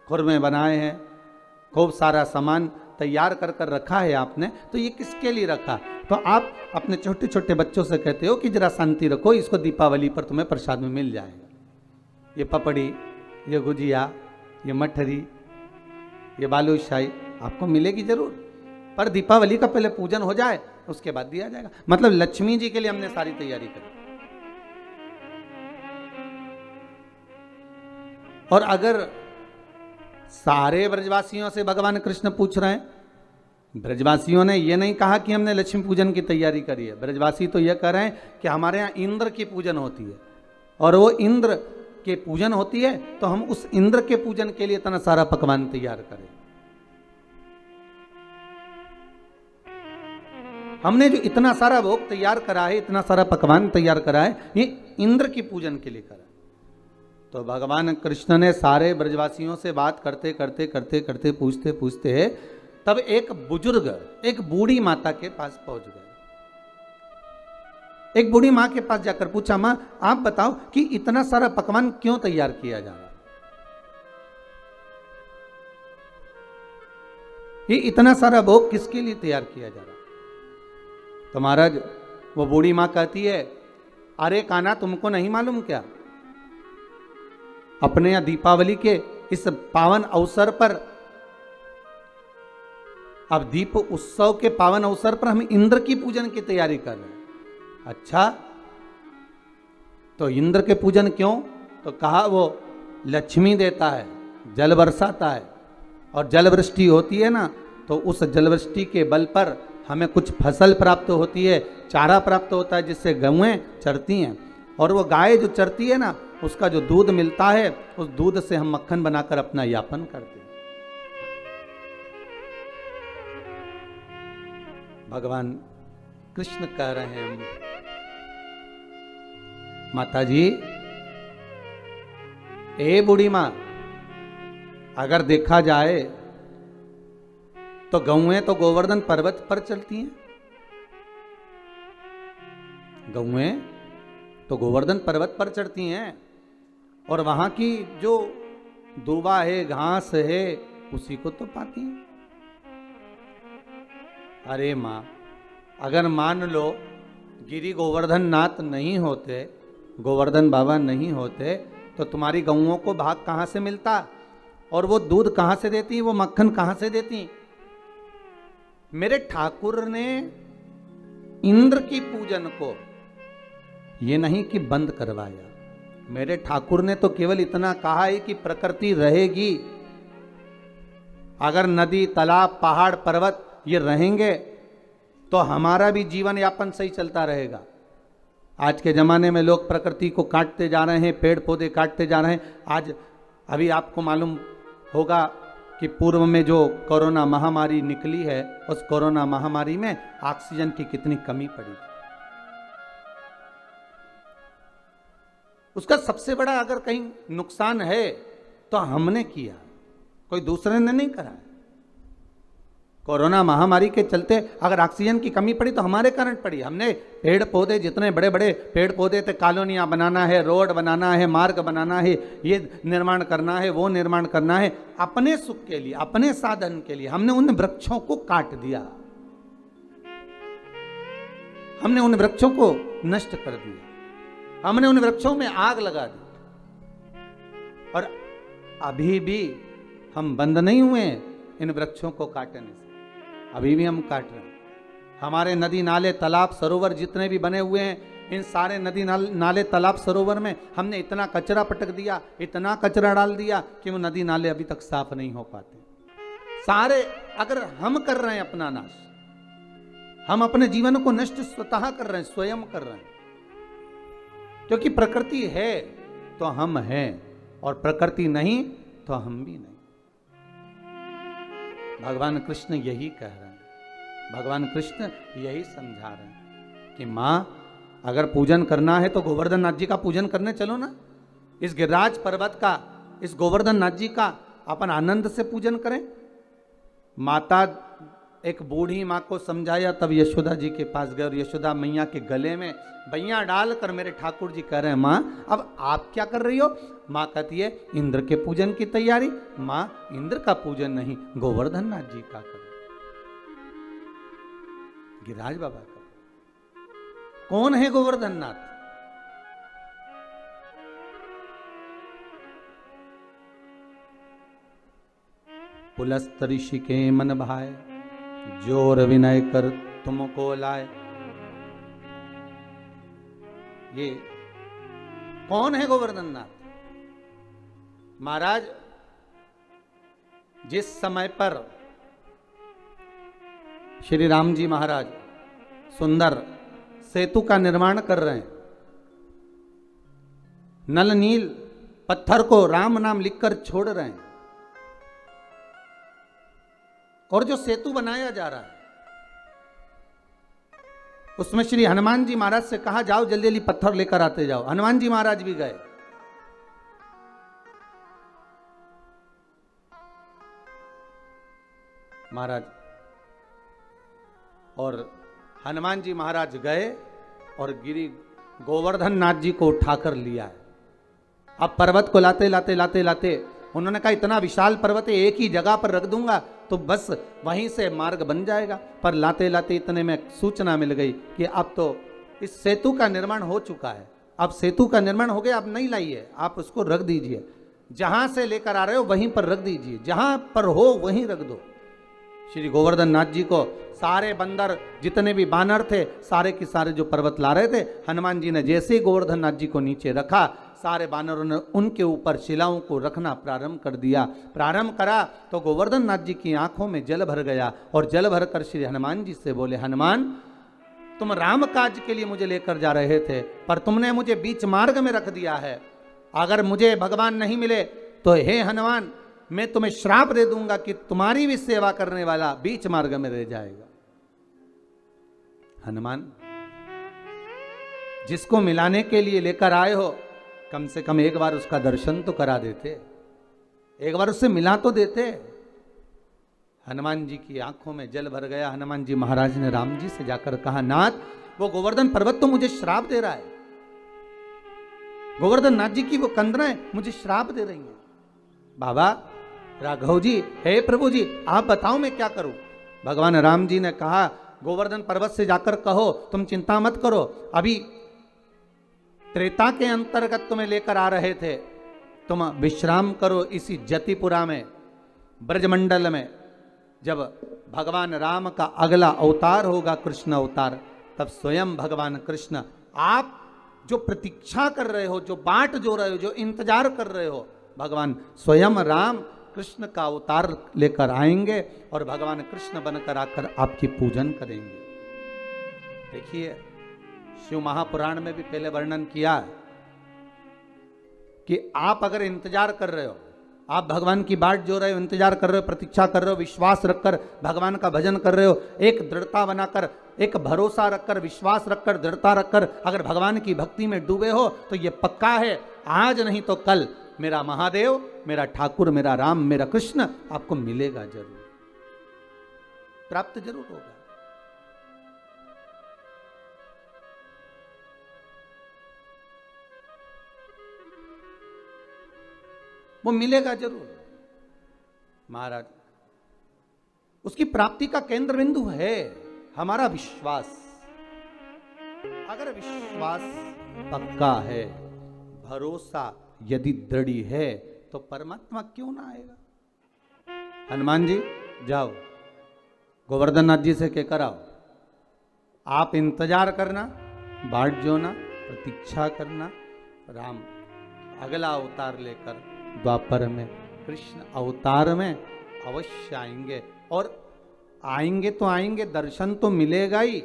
खुरमे बनाए हैं, खूब सारा सामान तैयार कर कर रखा है आपने, तो ये किसके लिए रखा? तो आप अपने छोटे छोटे बच्चों से कहते हो कि जरा शांति रखो, इसको दीपावली पर तुम्हें प्रसाद में मिल जाएगा। ये पपड़ी, ये गुजिया, ये मठरी, ये बालूशाही आपको मिलेगी जरूर, पर दीपावली का पहले पूजन हो जाए उसके बाद दिया जाएगा। मतलब लक्ष्मी जी के लिए हमने सारी तैयारी करी। और अगर सारे ब्रजवासियों से भगवान कृष्ण पूछ रहे हैं ब्रजवासियों ने ये नहीं कहा कि हमने लक्ष्मी पूजन की तैयारी करी है। ब्रजवासी तो यह कह रहे हैं कि हमारे यहाँ इंद्र की पूजन होती है, और वो इंद्र के पूजन होती है तो हम उस इंद्र के पूजन के लिए इतना सारा पकवान तैयार करें। हमने जो इतना सारा भोग तैयार करा है, इतना सारा पकवान तैयार करा है, ये इंद्र की पूजन के लिए करा। तो भगवान कृष्ण ने सारे ब्रजवासियों से बात करते करते करते करते पूछते पूछते तब एक बुजुर्ग, एक बूढ़ी माता के पास पहुंच गए। एक बूढ़ी मां के पास जाकर पूछा, मां आप बताओ कि इतना सारा पकवान क्यों तैयार किया जा रहा है? ये इतना सारा भोग किसके लिए तैयार किया जा रहा है? तो महाराज वो बूढ़ी मां कहती है, अरे कान्हा तुमको नहीं मालूम क्या, अपने यहाँ दीपावली के इस पावन अवसर पर, अब दीप उत्सव के पावन अवसर पर हम इंद्र की पूजन की तैयारी कर रहे हैं। अच्छा, तो इंद्र के पूजन क्यों? तो कहा वो लक्ष्मी देता है, जल बरसाता है, और जल वृष्टि होती है ना, तो उस जल वृष्टि के बल पर हमें कुछ फसल प्राप्त होती है, चारा प्राप्त होता है, जिससे गौएं चरती हैं, और वो गाय जो चरती है ना, उसका जो दूध मिलता है, उस दूध से हम मक्खन बनाकर अपना यापन करते हैं। भगवान कृष्ण कह रहे हैं, माता जी, ए बूढ़ी मां, अगर देखा जाए तो गौएं तो गोवर्धन पर्वत पर चलती हैं। गौएं तो गोवर्धन पर्वत पर चढ़ती हैं, और वहां की जो दूबा है, घास है, उसी को तो पाती हैं। अरे मां, अगर मान लो गिरी गोवर्धन नाथ नहीं होते, गोवर्धन बाबा नहीं होते, तो तुम्हारी गौओं को भाग कहां से मिलता, और वो दूध कहां से देती, वो मक्खन कहां से देती? मेरे ठाकुर ने इंद्र की पूजन को ये नहीं कि बंद करवाया, मेरे ठाकुर ने तो केवल इतना कहा है कि प्रकृति रहेगी। अगर नदी, तालाब, पहाड़, पर्वत ये रहेंगे तो हमारा भी जीवन यापन सही चलता रहेगा। आज के ज़माने में लोग प्रकृति को काटते जा रहे हैं, पेड़ पौधे काटते जा रहे हैं। आज अभी आपको मालूम होगा कि पूर्व में जो कोरोना महामारी निकली है, उस कोरोना महामारी में ऑक्सीजन की कितनी कमी पड़ी। उसका सबसे बड़ा अगर कहीं नुकसान है तो हमने किया, कोई दूसरे ने नहीं करा है। कोरोना महामारी के चलते अगर ऑक्सीजन की कमी पड़ी तो हमारे कारण पड़ी। हमने पेड़ पौधे, जितने बड़े बड़े पेड़ पौधे थे, कॉलोनियां बनाना है, रोड बनाना है, मार्ग बनाना है, ये निर्माण करना है, वो निर्माण करना है, अपने सुख के लिए, अपने साधन के लिए हमने उन वृक्षों को काट दिया, हमने उन वृक्षों को नष्ट कर दिया, हमने उन वृक्षों में आग लगा दी। और अभी भी हम बंद नहीं हुए इन वृक्षों को काटने से, अभी भी हम काट रहे हैं। हमारे नदी नाले, तालाब, सरोवर जितने भी बने हुए हैं, इन सारे नदी नाले, तालाब, सरोवर में हमने इतना कचरा पटक दिया, इतना कचरा डाल दिया कि वो नदी नाले अभी तक साफ नहीं हो पाते। सारे अगर हम कर रहे हैं अपना नाश, हम अपने जीवन को नष्ट स्वतः कर रहे हैं, स्वयं कर रहे हैं। क्योंकि प्रकृति है तो हम हैं, और प्रकृति नहीं तो हम भी नहीं। भगवान कृष्ण यही कह रहे हैं, भगवान कृष्ण यही समझा रहे हैं कि मां, अगर पूजन करना है तो गोवर्धन नाथ जी का पूजन करने चलो ना। इस गिरिराज पर्वत का, इस गोवर्धन नाथ जी का अपन आनंद से पूजन करें। माता, एक बूढ़ी माँ को समझाया, तब यशोदा जी के पास गए और यशोदा मैया के गले में बैया डालकर मेरे ठाकुर जी कह रहे हैं, माँ अब आप क्या कर रही हो? माँ कहती है, इंद्र के पूजन की तैयारी। माँ, इंद्र का पूजन नहीं, गोवर्धन नाथ जी का करो, गिरिराज बाबा का। कौन है गोवर्धन नाथ? पुलस्त ऋषि के मन भाए, जोर विनय कर तुमको लाए। ये कौन है गोवर्धन नाथ? महाराज, जिस समय पर श्री राम जी महाराज सुंदर सेतु का निर्माण कर रहे हैं। नल नील पत्थर को राम नाम लिखकर छोड़ रहे हैं और जो सेतु बनाया जा रहा है उसमें श्री हनुमान जी महाराज से कहा जाओ जल्दी जल्दी पत्थर लेकर आते जाओ। हनुमान जी महाराज भी गए। महाराज और हनुमान जी महाराज गए और गिरी गोवर्धन नाथ जी को उठाकर लिया है। अब पर्वत को लाते लाते लाते लाते उन्होंने कहा इतना विशाल पर्वत है एक ही जगह पर रख दूंगा तो बस वहीं से मार्ग बन जाएगा। पर लाते लाते इतने में सूचना मिल गई कि अब तो इस सेतु का निर्माण हो चुका है। अब सेतु का निर्माण हो गया, अब नहीं लाइए, आप उसको रख दीजिए। जहां से लेकर आ रहे हो वहीं पर रख दीजिए, जहां पर हो वहीं रख दो। श्री गोवर्धन नाथ जी को सारे बंदर जितने भी बानर थे सारे के सारे जो पर्वत ला रहे थे, हनुमान जी ने जैसे ही गोवर्धन नाथ जी को नीचे रखा सारे बानरों ने उनके ऊपर शिलाओं को रखना प्रारंभ कर दिया। प्रारंभ करा तो गोवर्धन नाथ जी की आंखों में जल भर गया और जल भर कर श्री हनुमान जी से बोले, हनुमान तुम राम काज के लिए मुझे लेकर जा रहे थे पर तुमने मुझे बीच मार्ग में रख दिया है। अगर मुझे भगवान नहीं मिले तो हे हनुमान मैं तुम्हें श्राप दे दूंगा कि तुम्हारी भी सेवा करने वाला बीच मार्ग में रह जाएगा। हनुमान जिसको मिलाने के लिए लेकर आए हो कम से कम एक बार उसका दर्शन तो करा देते, एक बार उससे मिला तो देते। हनुमान जी की आंखों में जल भर गया। हनुमान जी महाराज ने राम जी से जाकर कहा, नाथ वो गोवर्धन पर्वत तो मुझे श्राप दे रहा है, गोवर्धन नाथ जी की वो कंदराएं मुझे श्राप दे रही हैं। बाबा राघव जी, हे प्रभु जी आप बताओ मैं क्या करूं। भगवान राम जी ने कहा, गोवर्धन पर्वत से जाकर कहो तुम चिंता मत करो, अभी त्रेता के अंतर्गत तुम्हें लेकर आ रहे थे, तुम विश्राम करो इसी जतिपुरा में ब्रजमंडल में। जब भगवान राम का अगला अवतार होगा कृष्ण अवतार, तब स्वयं भगवान कृष्ण आप जो प्रतीक्षा कर रहे हो, जो बाट जो रहे हो, जो इंतजार कर रहे हो, भगवान स्वयं राम कृष्ण का अवतार लेकर आएंगे और भगवान कृष्ण बनकर आकर आपकी पूजन करेंगे। देखिए शिव महापुराण में भी पहले वर्णन किया कि आप अगर इंतजार कर रहे हो, आप भगवान की बाट जो रहे हो, इंतजार कर रहे हो, प्रतीक्षा कर रहे हो, विश्वास रखकर भगवान का भजन कर रहे हो, एक दृढ़ता बनाकर, एक भरोसा रखकर, विश्वास रखकर, दृढ़ता रखकर अगर भगवान की भक्ति में डूबे हो तो ये पक्का है आज नहीं तो कल मेरा महादेव, मेरा ठाकुर, मेरा राम, मेरा कृष्ण आपको मिलेगा जरूर, प्राप्त जरूर होगा। वो मिलेगा जरूर। महाराज उसकी प्राप्ति का केंद्र बिंदु है हमारा विश्वास। अगर विश्वास पक्का है, भरोसा यदि दृढ़ है तो परमात्मा क्यों ना आएगा। हनुमान जी जाओ गोवर्धन नाथ जी से कहकर आओ, आप इंतजार करना, बाट जोना, प्रतीक्षा करना, राम अगला अवतार लेकर द्वापर में कृष्ण अवतार में अवश्य आएंगे। और आएंगे तो आएंगे, दर्शन तो मिलेगा ही,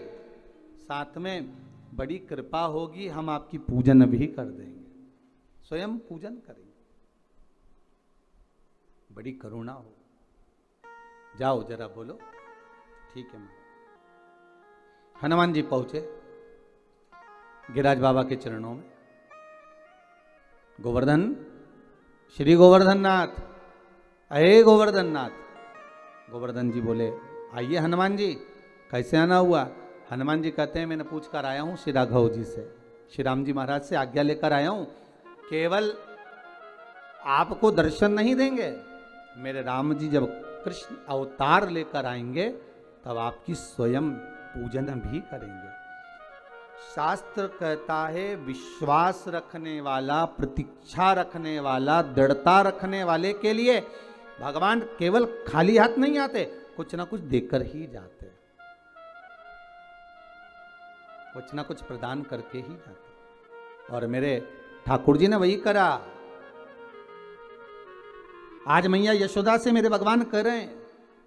साथ में बड़ी कृपा होगी, हम आपकी पूजन भी कर देंगे, स्वयं पूजन करेंगे, बड़ी करुणा हो। जाओ जरा बोलो, ठीक है। हनुमान जी पहुंचे गिरिराज बाबा के चरणों में, गोवर्धन, श्री गोवर्धन नाथ, अये गोवर्धन नाथ। गोवर्धन जी बोले, आइए हनुमान जी, कैसे आना हुआ। हनुमान जी कहते हैं, मैंने पूछ कर आया हूं श्री राघव जी से, श्री राम जी महाराज से आज्ञा लेकर आया हूं, केवल आपको दर्शन नहीं देंगे, मेरे राम जी जब कृष्ण अवतार लेकर आएंगे तब आपकी स्वयं पूजन भी करेंगे। शास्त्र कहता है विश्वास रखने वाला, प्रतीक्षा रखने वाला, दृढ़ता रखने वाले के लिए भगवान केवल खाली हाथ नहीं आते, कुछ ना कुछ देकर ही जाते, कुछ ना कुछ प्रदान करके ही जाते। और मेरे ठाकुर जी ने वही करा। आज मैया यशोदा से मेरे भगवान कह रहे हैं,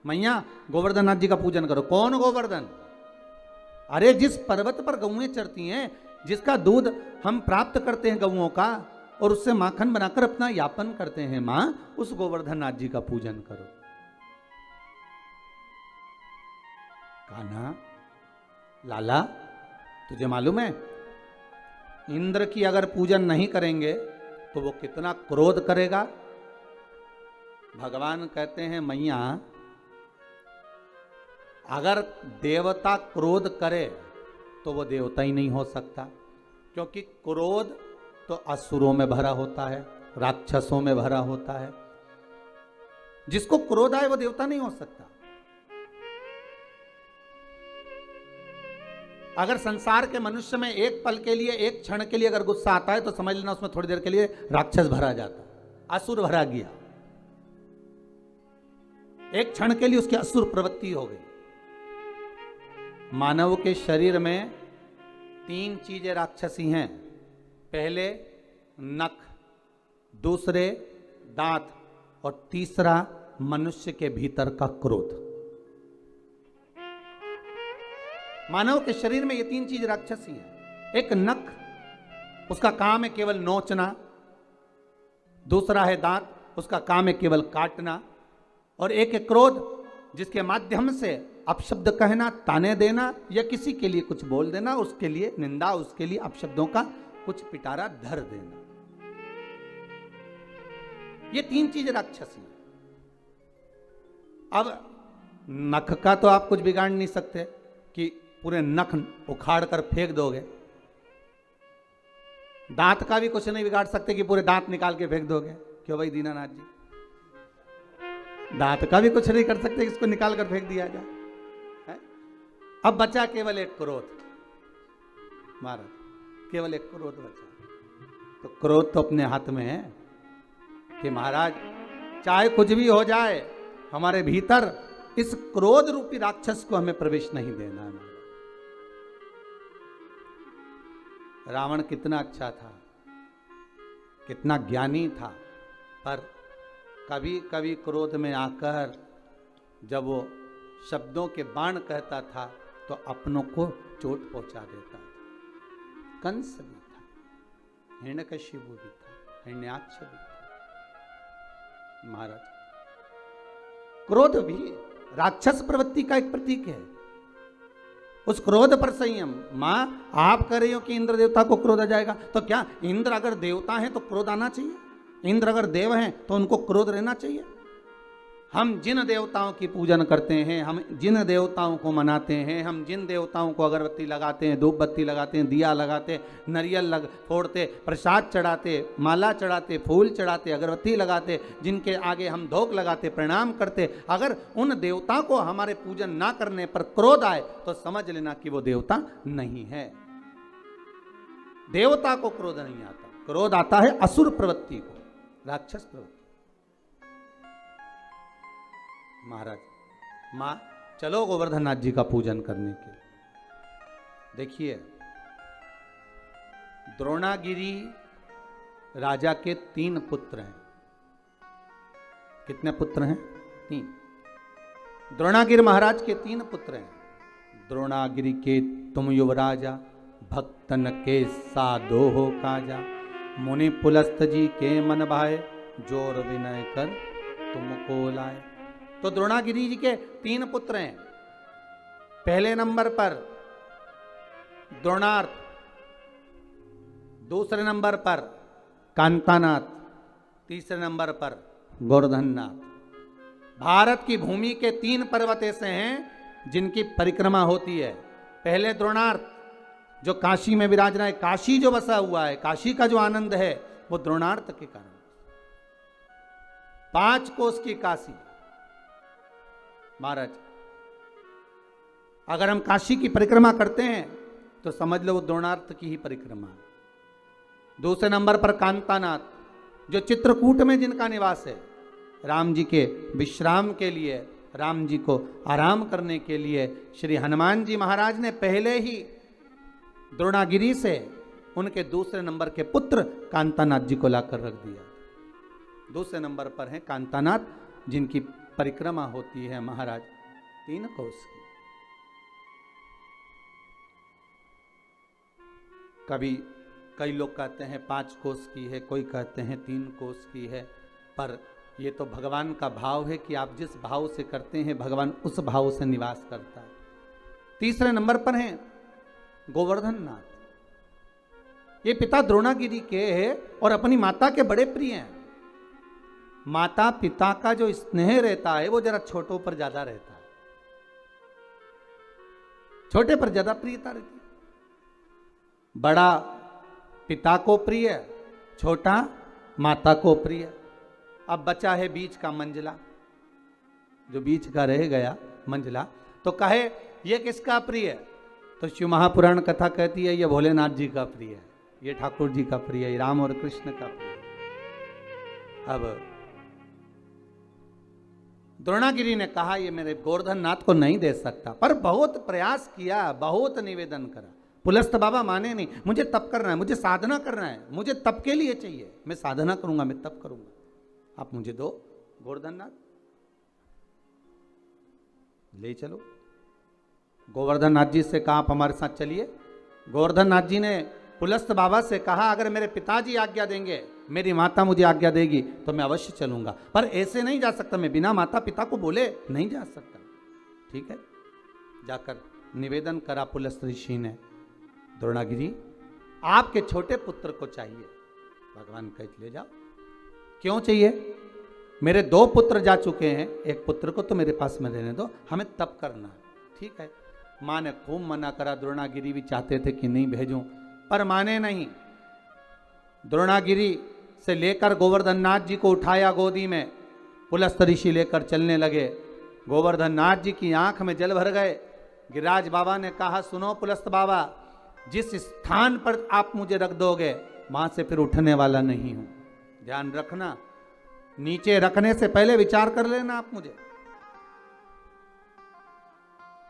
मैया गोवर्धन नाथ जी का पूजन करो। कौन गोवर्धन? अरे जिस पर्वत पर गौएं चरती हैं, जिसका दूध हम प्राप्त करते हैं गौओं का, और उससे माखन बनाकर अपना यापन करते हैं, मां उस गोवर्धन नाथ जी का पूजन करो। कान्हा, लाला, तुझे मालूम है इंद्र की अगर पूजन नहीं करेंगे तो वो कितना क्रोध करेगा? भगवान कहते हैं मैया अगर देवता क्रोध करे तो वो देवता ही नहीं हो सकता, क्योंकि क्रोध तो असुरों में भरा होता है, राक्षसों में भरा होता है। जिसको क्रोध आए वो देवता नहीं हो सकता। अगर संसार के मनुष्य में एक पल के लिए, एक क्षण के लिए अगर गुस्सा आता है तो समझ लेना उसमें थोड़ी देर के लिए राक्षस भरा जाता, असुर भरा गया। एक क्षण के लिए उसकी असुर प्रवृत्ति हो गई। मानव के शरीर में 3 चीजें राक्षसी हैं। पहले नख, दूसरे दांत, और तीसरा मनुष्य के भीतर का क्रोध। मानव के शरीर में ये 3 चीज राक्षसी हैं। एक नख, उसका काम है केवल नोचना। दूसरा है दांत, उसका काम है केवल काटना। और एक है क्रोध, जिसके माध्यम से अपशब्द कहना, ताने देना, या किसी के लिए कुछ बोल देना, उसके लिए निंदा, उसके लिए अपशब्दों का कुछ पिटारा धर देना। ये 3 चीज राक्षसी हैं। अब नख का तो आप कुछ बिगाड़ नहीं सकते कि पूरे नख उखाड़ कर फेंक दोगे। दांत का भी कुछ नहीं बिगाड़ सकते कि पूरे दांत निकाल के फेंक दोगे। क्यों भाई दीनानाथ जी? दांत का भी कुछ नहीं कर सकते कि इसको निकाल कर फेंक दिया जाए। है? अब बचा केवल एक क्रोध। महाराज, केवल एक क्रोध बचा। तो क्रोध तो अपने हाथ में है कि महाराज चाहे कुछ भी हो जाए, हमारे भीतर इस क्रोध रूपी राक्षस को हमें प्रवेश नहीं देना है। रावण कितना अच्छा था, कितना ज्ञानी था, पर कभी कभी क्रोध में आकर जब वो शब्दों के बाण कहता था तो अपनों को चोट पहुंचा देता था। कंस भी था, हिरण्यकशिपु भी था, हिरण्याक्ष भी था। महाराज, क्रोध भी राक्षस प्रवृत्ति का एक प्रतीक है। उस क्रोध पर संयम। मां, आप कह रही हो कि इंद्र देवता को क्रोध आ जाएगा, तो क्या इंद्र अगर देवता हैं तो क्रोध आना चाहिए? इंद्र अगर देव हैं तो उनको क्रोध रहना चाहिए? हम जिन देवताओं की पूजन करते हैं, हम जिन देवताओं को मनाते हैं, हम जिन देवताओं को अगरबत्ती लगाते हैं, धूप बत्ती लगाते हैं, दिया लगाते, नारियल फोड़ते, प्रसाद चढ़ाते, माला चढ़ाते, फूल चढ़ाते, अगरबत्ती लगाते, जिनके आगे हम धोख लगाते, प्रणाम करते, अगर उन देवताओं को हमारे पूजन ना करने पर क्रोध आए तो समझ लेना कि वो देवता नहीं है। देवता को क्रोध नहीं आता, क्रोध आता है असुर प्रवृत्ति को, राक्षस प्रवृत्ति। महाराज, मां चलो गोवर्धन नाथ जी का पूजन करने के। देखिए, द्रोणागिरी राजा के 3 पुत्र हैं। कितने पुत्र हैं? 3। द्रोणागिरी महाराज के 3 पुत्र हैं। द्रोणागिरी के तुम युवराजा, भक्तन के साधो हो काजा, मुनि पुलस्त जी के मन भाए, जोर विनय कर तुमको लाए। तो द्रोणागिरी जी के 3 पुत्र हैं। पहले नंबर पर द्रोणार्थ, दूसरे नंबर पर कांतानाथ, तीसरे नंबर पर गोवर्धननाथ। भारत की भूमि के 3 पर्वत ऐसे हैं जिनकी परिक्रमा होती है। पहले द्रोणार्थ जो काशी में विराज रहा है, काशी जो बसा हुआ है, काशी का जो आनंद है वो द्रोणार्थ के कारण। 5 कोस की काशी। महाराज, अगर हम काशी की परिक्रमा करते हैं तो समझ लो वो द्रोणार्थ की ही परिक्रमा है। दूसरे नंबर पर कांतानाथ, जो चित्रकूट में जिनका निवास है। राम जी के विश्राम के लिए, राम जी को आराम करने के लिए श्री हनुमान जी महाराज ने पहले ही द्रोणागिरी से उनके दूसरे नंबर के पुत्र कांतानाथ जी को लाकर रख दिया। दूसरे नंबर पर हैं कांतानाथ, जिनकी परिक्रमा होती है महाराज 3 कोस की। कभी कई लोग कहते हैं 5 कोस की है, कोई कहते हैं 3 कोस की है, पर ये तो भगवान का भाव है कि आप जिस भाव से करते हैं भगवान उस भाव से निवास करता है। तीसरे नंबर पर हैं गोवर्धन नाथ। ये पिता द्रोणागिरी के हैं और अपनी माता के बड़े प्रिय हैं। माता पिता का जो स्नेह रहता है वो जरा छोटों पर ज्यादा रहता है, छोटे पर ज्यादा प्रियता रहती है। बड़ा पिता को प्रिय, छोटा माता को प्रिय। अब बचा है बीच का मंझला, जो बीच का रह गया मंझला, तो कहे ये किसका प्रिय है? तो शिव महापुराण कथा कहती है ये भोलेनाथ जी का प्रिय है, ये ठाकुर जी का प्रिय है, राम और कृष्ण का प्रिय है। अब द्रोणागिरी ने कहा ये मेरे गोवर्धन नाथ को नहीं दे सकता, पर बहुत प्रयास किया, बहुत निवेदन करा। पुलस्त बाबा माने नहीं, मुझे तप करना है, मुझे साधना करना है, मुझे तप के लिए चाहिए, मैं साधना करूंगा, मैं तप करूंगा, आप मुझे दो गोवर्धन नाथ, ले चलो। गोवर्धन नाथ जी से कहा आप हमारे साथ चलिए। गोवर्धन नाथ जी ने पुलस्त बाबा से कहा अगर मेरे पिताजी आज्ञा देंगे, मेरी माता मुझे आज्ञा देगी तो मैं अवश्य चलूंगा, पर ऐसे नहीं जा सकता, मैं बिना माता पिता को बोले नहीं जा सकता। ठीक है, जाकर निवेदन करा पुलस्त ऋषि ने, द्रोणागिरी आपके छोटे पुत्र को चाहिए। भगवान कह ले जाओ। क्यों चाहिए? मेरे 2 पुत्र जा चुके हैं, एक पुत्र को तो मेरे पास में रहने दो, हमें तप करना है। ठीक है, माँ ने खूब मना करा, द्रोणागिरी भी चाहते थे कि नहीं भेजूं, पर माने नहीं। द्रोणागिरी से लेकर गोवर्धन नाथ जी को उठाया गोदी में, पुलस्त ऋषि लेकर चलने लगे। गोवर्धन नाथ जी की आंख में जल भर गए। गिरिराज बाबा ने कहा सुनो पुलस्त बाबा, जिस स्थान पर आप मुझे रख दोगे वहां से फिर उठने वाला नहीं हूं, ध्यान रखना, नीचे रखने से पहले विचार कर लेना आप मुझे।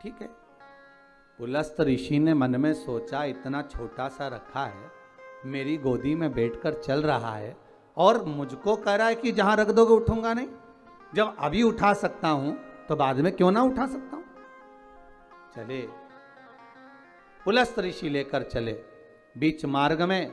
ठीक है, पुलस्त ऋषि ने मन में सोचा इतना छोटा सा रखा है, मेरी गोदी में बैठकर चल रहा है और मुझको कह रहा है कि जहां रख दोगे उठूंगा नहीं। जब अभी उठा सकता हूं तो बाद में क्यों ना उठा सकता हूं। चले, पुलस्त ऋषि लेकर चले। बीच मार्ग में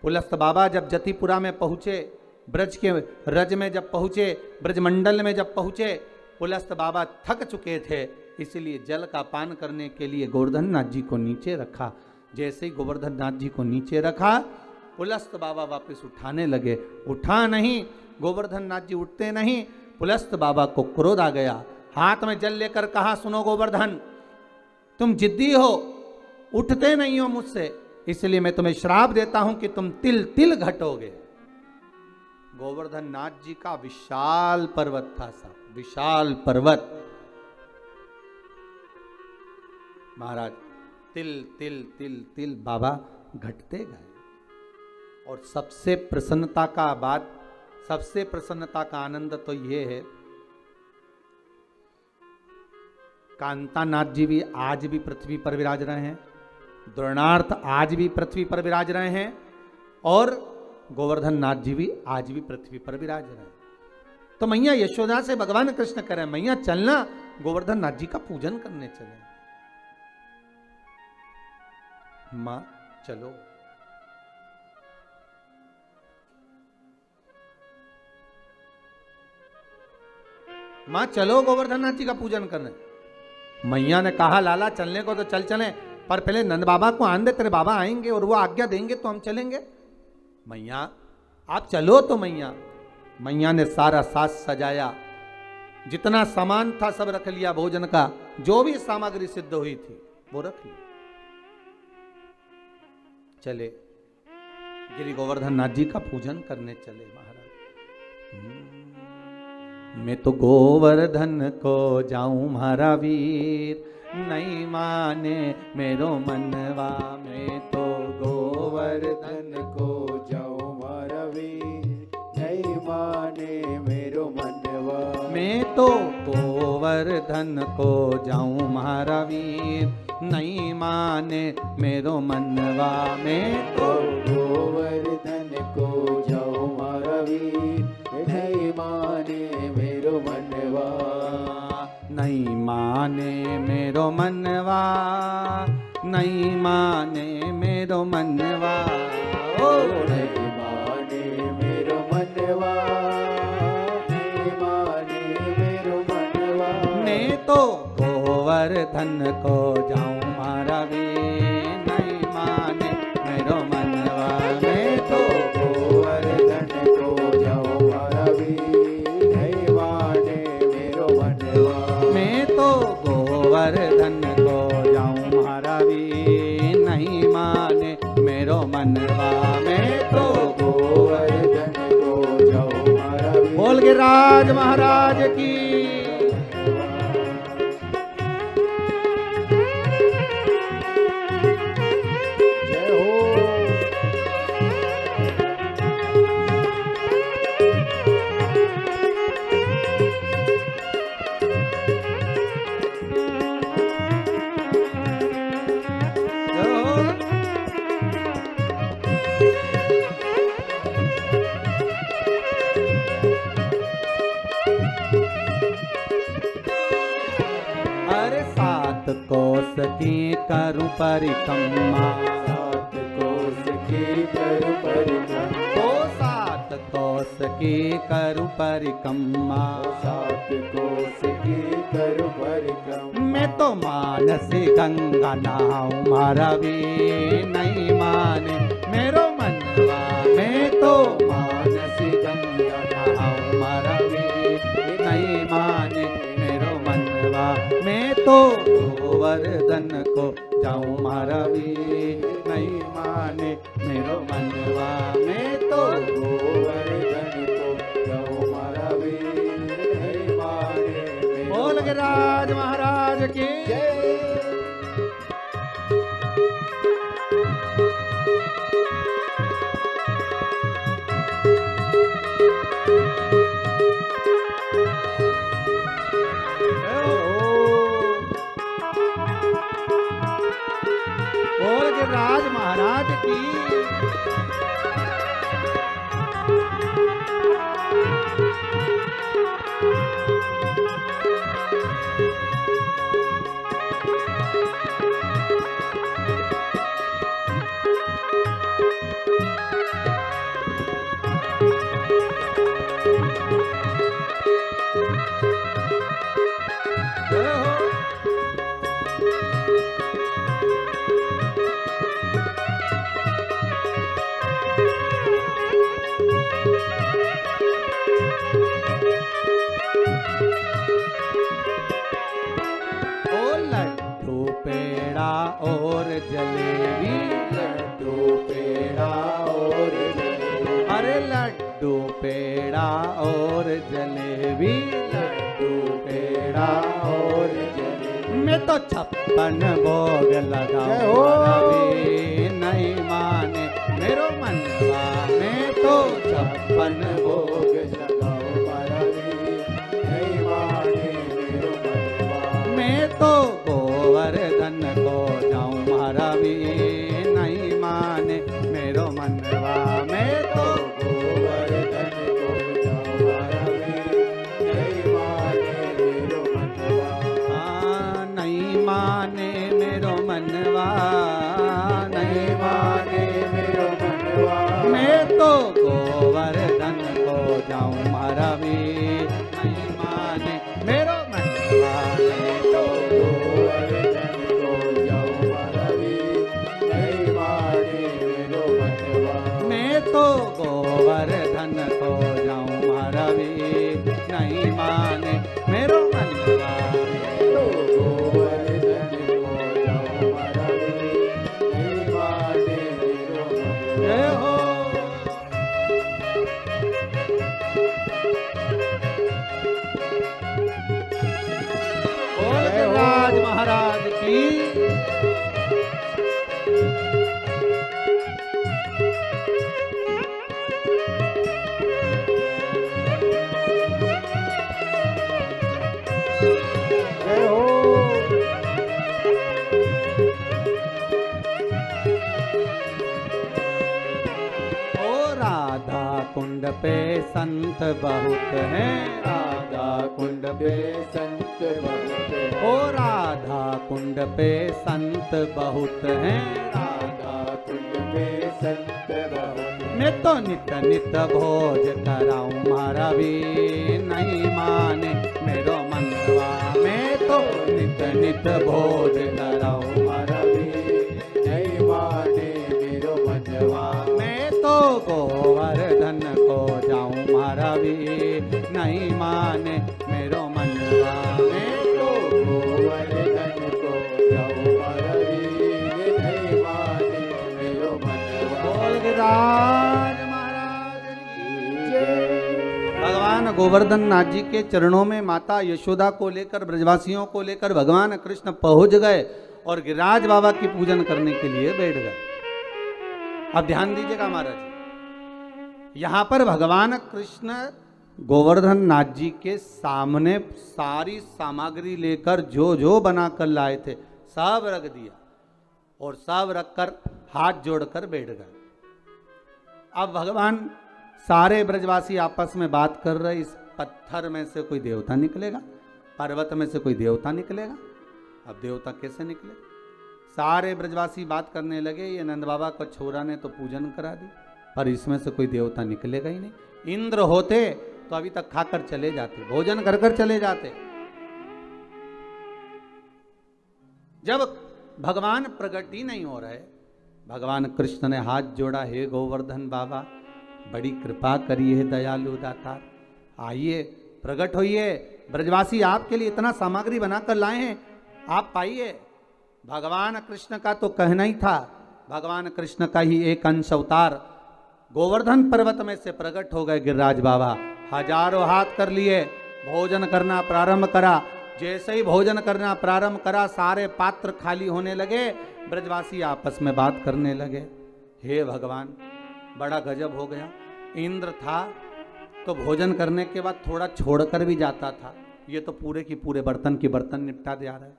पुलस्त बाबा जब जतिपुरा में पहुंचे, ब्रज के रज में जब पहुंचे, ब्रजमंडल में जब पहुंचे, पुलस्त बाबा थक चुके थे, इसलिए जल का पान करने के लिए गोवर्धन नाथ जी को नीचे रखा। जैसे ही गोवर्धन नाथ जी को नीचे रखा, पुलस्त बाबा वापस उठाने लगे। उठा नहीं, गोवर्धन नाथ जी उठते नहीं। पुलस्त बाबा को क्रोध आ गया, हाथ में जल लेकर कहा सुनो गोवर्धन, तुम जिद्दी हो, उठते नहीं हो मुझसे, इसलिए मैं तुम्हें श्राप देता हूं कि तुम तिल तिल घटोगे। गोवर्धन नाथ जी का विशाल पर्वत था साहब, विशाल पर्वत। महाराज तिल तिल तिल तिल बाबा घटते गए। और सबसे प्रसन्नता का बात, सबसे प्रसन्नता का आनंद तो ये है, कांतानाथ जी भी आज भी पृथ्वी पर विराज रहे हैं, द्रोणार्थ आज भी पृथ्वी पर विराज रहे हैं, और गोवर्धन नाथ जी भी आज भी पृथ्वी पर विराज रहे हैं। तो मैया यशोदा से भगवान कृष्ण कह रहे हैं मैया चलना, गोवर्धन नाथ जी का पूजन करने चले। मां चलो। मां चलो गोवर्धन नाथ जी का पूजन करने। मैया ने कहा लाला चलने को तो चल चले, पर पहले नंद बाबा को आन दे, तेरे बाबा आएंगे और वो आज्ञा देंगे तो हम चलेंगे। मैया आप चलो तो मैया ने सारा साज सजाया, जितना सामान था सब रख लिया, भोजन का जो भी सामग्री सिद्ध हुई थी वो रख ली। चले गिरि गोवर्धन नाथ जी का पूजन करने चले। महाराज मैं तो गोवर्धन को जाऊं मारा वीर, नहीं माने मेरो मनवा। मैं तो गोवर्धन को जाऊं मारा वीर, नहीं माने मेरो मनवा। मैं तो गोवर्धन को जाऊं मारा वीर, नहीं माने मेरो मनवा। मैं तो गोवर्धन को जाऊं मारा वीर, नहीं माने मेरो मनवा। नहीं माने मेरो मनवा, नहीं माने मेरो मनवा, ओ नहीं माने मेरो मनवा, नहीं माने मेरो मनवा। मैं तो गोवर्धन को जाऊं मारा वे, नहीं माने मेरो मनवा, मैं तो गोवर्धन को जाऊं मारा वे, नहीं माने मेरो मनवा। मैं तो गोवर्धन को जाऊं मारा वे, नहीं माने मेरो मनवा, मैं तो गोवर्धन को जाऊं मारा वे। बोल गिरिराज महाराज की। जय हो। अरे सात कोस की करूं परिक्रमा, सात कोस की करूं परिक्रमा, ओ सात कोस की करूं परिक्रमा, सात कोस की करूं परिक्रमा। मैं तो मानसी गंगा नहाऊं मारा भी, नहीं माने मेरो मनवा, मैं तो मानसी गंगा नहाऊं मारा भी, नहीं माने मेरो मनवा, मैं तो गोवर्धन को जाऊं मारा भी, नहीं माने मेरो मनवा, मैं तो गोवर्धन को जाऊं मारा वे, नहीं माने मेरो बोल गिरिराज महाराज की। जय। बोल गिरिराज महाराज की। जय हो। ओ लड्डू पेड़ा और जलेबी, लड्डू पेड़ा और जलेबी, अरे लड्डू पेड़ा और जलेबी, लड्डू पेड़ा और जलेबी। मैं तो 56 भोग जय लगाऊं हो। रवि, नहीं माने मेरो मनवा, मैं तो 56 भोग भोग लगाओ मारा वे, नहीं माने मेरो मनवा। मैं तो गोवर्धन को जाऊं मारा भी, नहीं माने मेरो मनवा, मैं तो गोवर्धन को जाऊं मारा वे, नहीं माने मेरो मनवा। हाँ, नहीं माने मेरो मनवा, नहीं माने मेरो मनवा। मैं तो गोवर्धन को जाऊं मारा भी, नहीं माने मेरो मनवा, मैं तो गोवर्धन को जाऊं मारा वे, नहीं माने मेरो मनवा। मैं तो गोवर्धन को जाऊं मारा भी, नहीं माने मेरो मनवा। तो गोवर्धन को जाऊं मारा वे, नहीं माने मेरो मनवा। जय हो। बोल गिरिराज महाराज की। जय हो। ओ राधा कुंड पे संत बहुत हैं, राधा कुंड पे संत संत बहुत हैं। ओ राधा कुंड पे संत बहुत हैं। राधा कुंड में संत बहुत हैं। मैं तो नित नित भोज कराऊं मारा भी नहीं माने मेरो मनवा। मैं तो नित नित भोज कराऊं मारा भी नहीं माने मेरो मनवा। मैं तो गोवर्धन को जाऊं मारा भी नहीं माने मेरो मनवा। मैं तो गोवर्धन को जाऊं मारा भी नहीं माने मेरो मनवा। बोल गिरिराज महाराज की जय। भगवान गोवर्धन नाथ जी के चरणों में माता यशोदा को लेकर, ब्रजवासियों को लेकर भगवान कृष्ण पहुंच गए और गिरिराज बाबा की पूजन करने के लिए बैठ गए। अब ध्यान दीजिएगा महाराज, यहां पर भगवान कृष्ण गोवर्धन नाथ जी के सामने सारी सामग्री लेकर जो जो बनाकर लाए थे सब रख दिया और सब रखकर हाथ जोड़कर बैठ गए। अब भगवान सारे ब्रजवासी आपस में बात कर रहे, इस पत्थर में से कोई देवता निकलेगा, पर्वत में से कोई देवता निकलेगा। अब देवता कैसे निकले? सारे ब्रजवासी बात करने लगे, ये नंद बाबा को छोरा ने तो पूजन करा दी, पर इसमें से कोई देवता निकलेगा ही नहीं। इंद्र होते तो अभी तक खाकर चले जाते, भोजन कर कर चले जाते। जब भगवान प्रकट ही नहीं हो रहे, भगवान कृष्ण ने हाथ जोड़ा, हे गोवर्धन बाबा बड़ी कृपा करिए, हे दयालु दाता, आइए प्रकट होइए, ब्रजवासी आपके लिए इतना सामग्री बनाकर लाए हैं, आप पाइए। भगवान कृष्ण का तो कहना ही था, भगवान कृष्ण का ही एक अंश अवतार गोवर्धन पर्वत में से प्रकट हो गए गिरिराज बाबा। हजारों हाथ कर लिए, भोजन करना प्रारंभ करा। जैसे ही भोजन करना प्रारंभ करा, सारे पात्र खाली होने लगे, ब्रजवासी आपस में बात करने लगे, हे भगवान बड़ा गजब हो गया। इंद्र था तो भोजन करने के बाद थोड़ा छोड़कर भी जाता था, ये तो पूरे की पूरे बर्तन की बर्तन निपटा दे आ रहा है,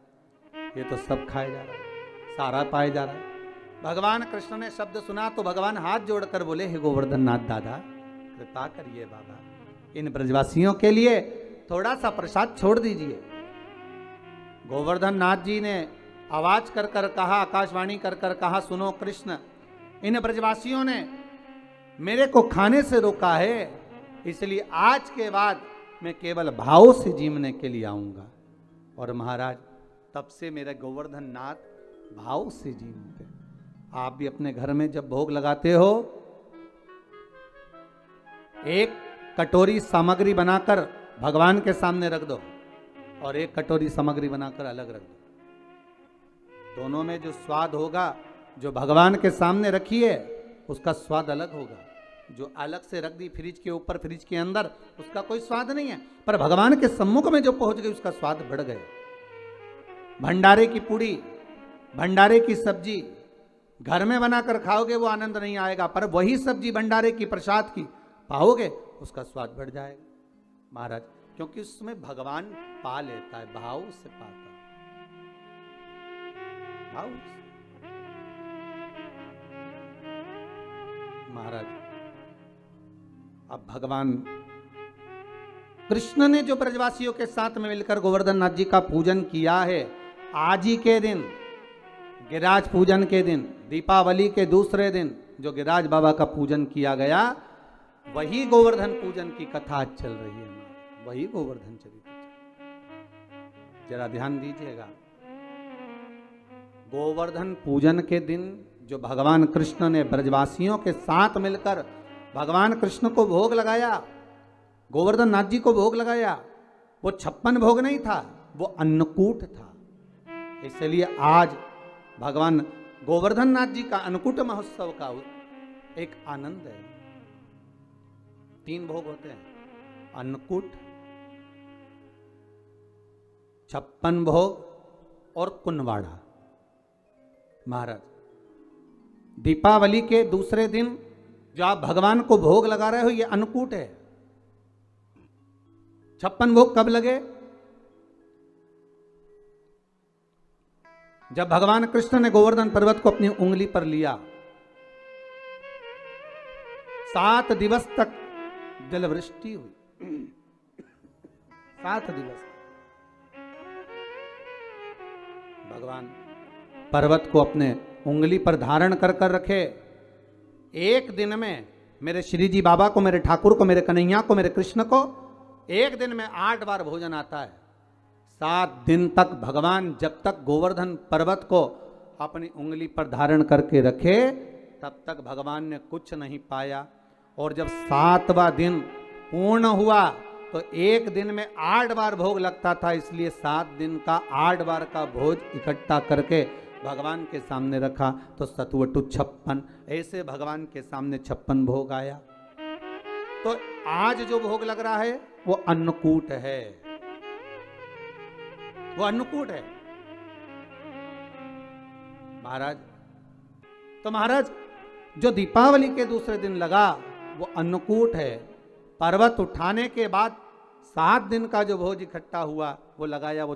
ये तो सब खाया जा रहा है, सारा पाया जा रहा है। भगवान कृष्ण ने शब्द सुना तो भगवान हाथ जोड़कर बोले, हे गोवर्धन नाथ दादा कृपा करिए बाबा, इन ब्रजवासियों के लिए थोड़ा सा प्रसाद छोड़ दीजिए। गोवर्धन नाथ जी ने आवाज कर कर कहा, आकाशवाणी कर कर कहा, सुनो कृष्ण, इन ब्रजवासियों ने मेरे को खाने से रोका है, इसलिए आज के बाद मैं केवल भाव से जीवने के लिए आऊंगा। और महाराज तब से मेरे गोवर्धन नाथ भाव से जीवते। आप भी अपने घर में जब भोग लगाते हो, एक कटोरी सामग्री बनाकर भगवान के सामने रख दो और एक कटोरी सामग्री बनाकर अलग रख दो। दोनों में जो स्वाद होगा, जो भगवान के सामने रखी है उसका स्वाद अलग होगा, जो अलग से रख दी फ्रिज के ऊपर फ्रिज के अंदर उसका कोई स्वाद नहीं है, पर भगवान के सम्मुख में जो पहुंच गई उसका स्वाद बढ़ गया। भंडारे की पूड़ी, भंडारे की सब्जी घर में बनाकर खाओगे वो आनंद नहीं आएगा, पर वही सब्जी भंडारे की प्रसाद की पाओगे उसका स्वाद बढ़ जाएगा महाराज, क्योंकि उसमें भगवान पा लेता है, भाव से पाता है, भाव से। महाराज अब भगवान कृष्ण ने जो ब्रजवासियों के साथ में मिलकर गोवर्धन नाथ जी का पूजन किया है, आज ही के दिन गिरिराज पूजन के दिन, दीपावली के दूसरे दिन जो गिरिराज बाबा का पूजन किया गया, वही गोवर्धन पूजन की कथा आज चल रही है, वही गोवर्धन चरित्र। जरा ध्यान दीजिएगा, गोवर्धन पूजन के दिन जो भगवान कृष्ण ने ब्रजवासियों के साथ मिलकर भगवान कृष्ण को भोग लगाया, गोवर्धन नाथ जी को भोग लगाया, वो 56 भोग नहीं था, वो अन्नकूट था। इसलिए आज भगवान गोवर्धन नाथ जी का अन्नकूट महोत्सव का एक आनंद है। 3 भोग होते हैं, अन्नकूट, 56 भोग और कुनवाड़ा। महाराज दीपावली के दूसरे दिन जो आप भगवान को भोग लगा रहे हो ये अन्नकूट है। 56 भोग कब लगे? जब भगवान कृष्ण ने गोवर्धन पर्वत को अपनी उंगली पर लिया, 7 दिवस तक जलवृष्टि हुई, 7 दिवस। भगवान पर्वत को अपने उंगली पर धारण कर कर रखे। एक दिन में मेरे श्री जी बाबा को, मेरे ठाकुर को, मेरे कन्हैया को, मेरे कृष्ण को एक दिन में 8 बार भोजन आता है। 7 दिन तक भगवान जब तक गोवर्धन पर्वत को अपनी उंगली पर धारण करके रखे तब तक भगवान ने कुछ नहीं पाया। और जब 7वां दिन पूर्ण हुआ तो एक दिन में 8 बार भोग लगता था, इसलिए 7 दिन का 8 बार का भोज इकट्ठा करके भगवान के सामने रखा तो सतुवटु 56, ऐसे भगवान के सामने 56 भोग आया। तो आज जो भोग लग रहा है वो अन्नकूट है, वो अन्नकूट है महाराज। तो महाराज जो दीपावली के दूसरे दिन लगा वो अन्नकूट है। पर्वत उठाने के बाद 7 दिन का जो भोज इकट्ठा हुआ वो लगाया वो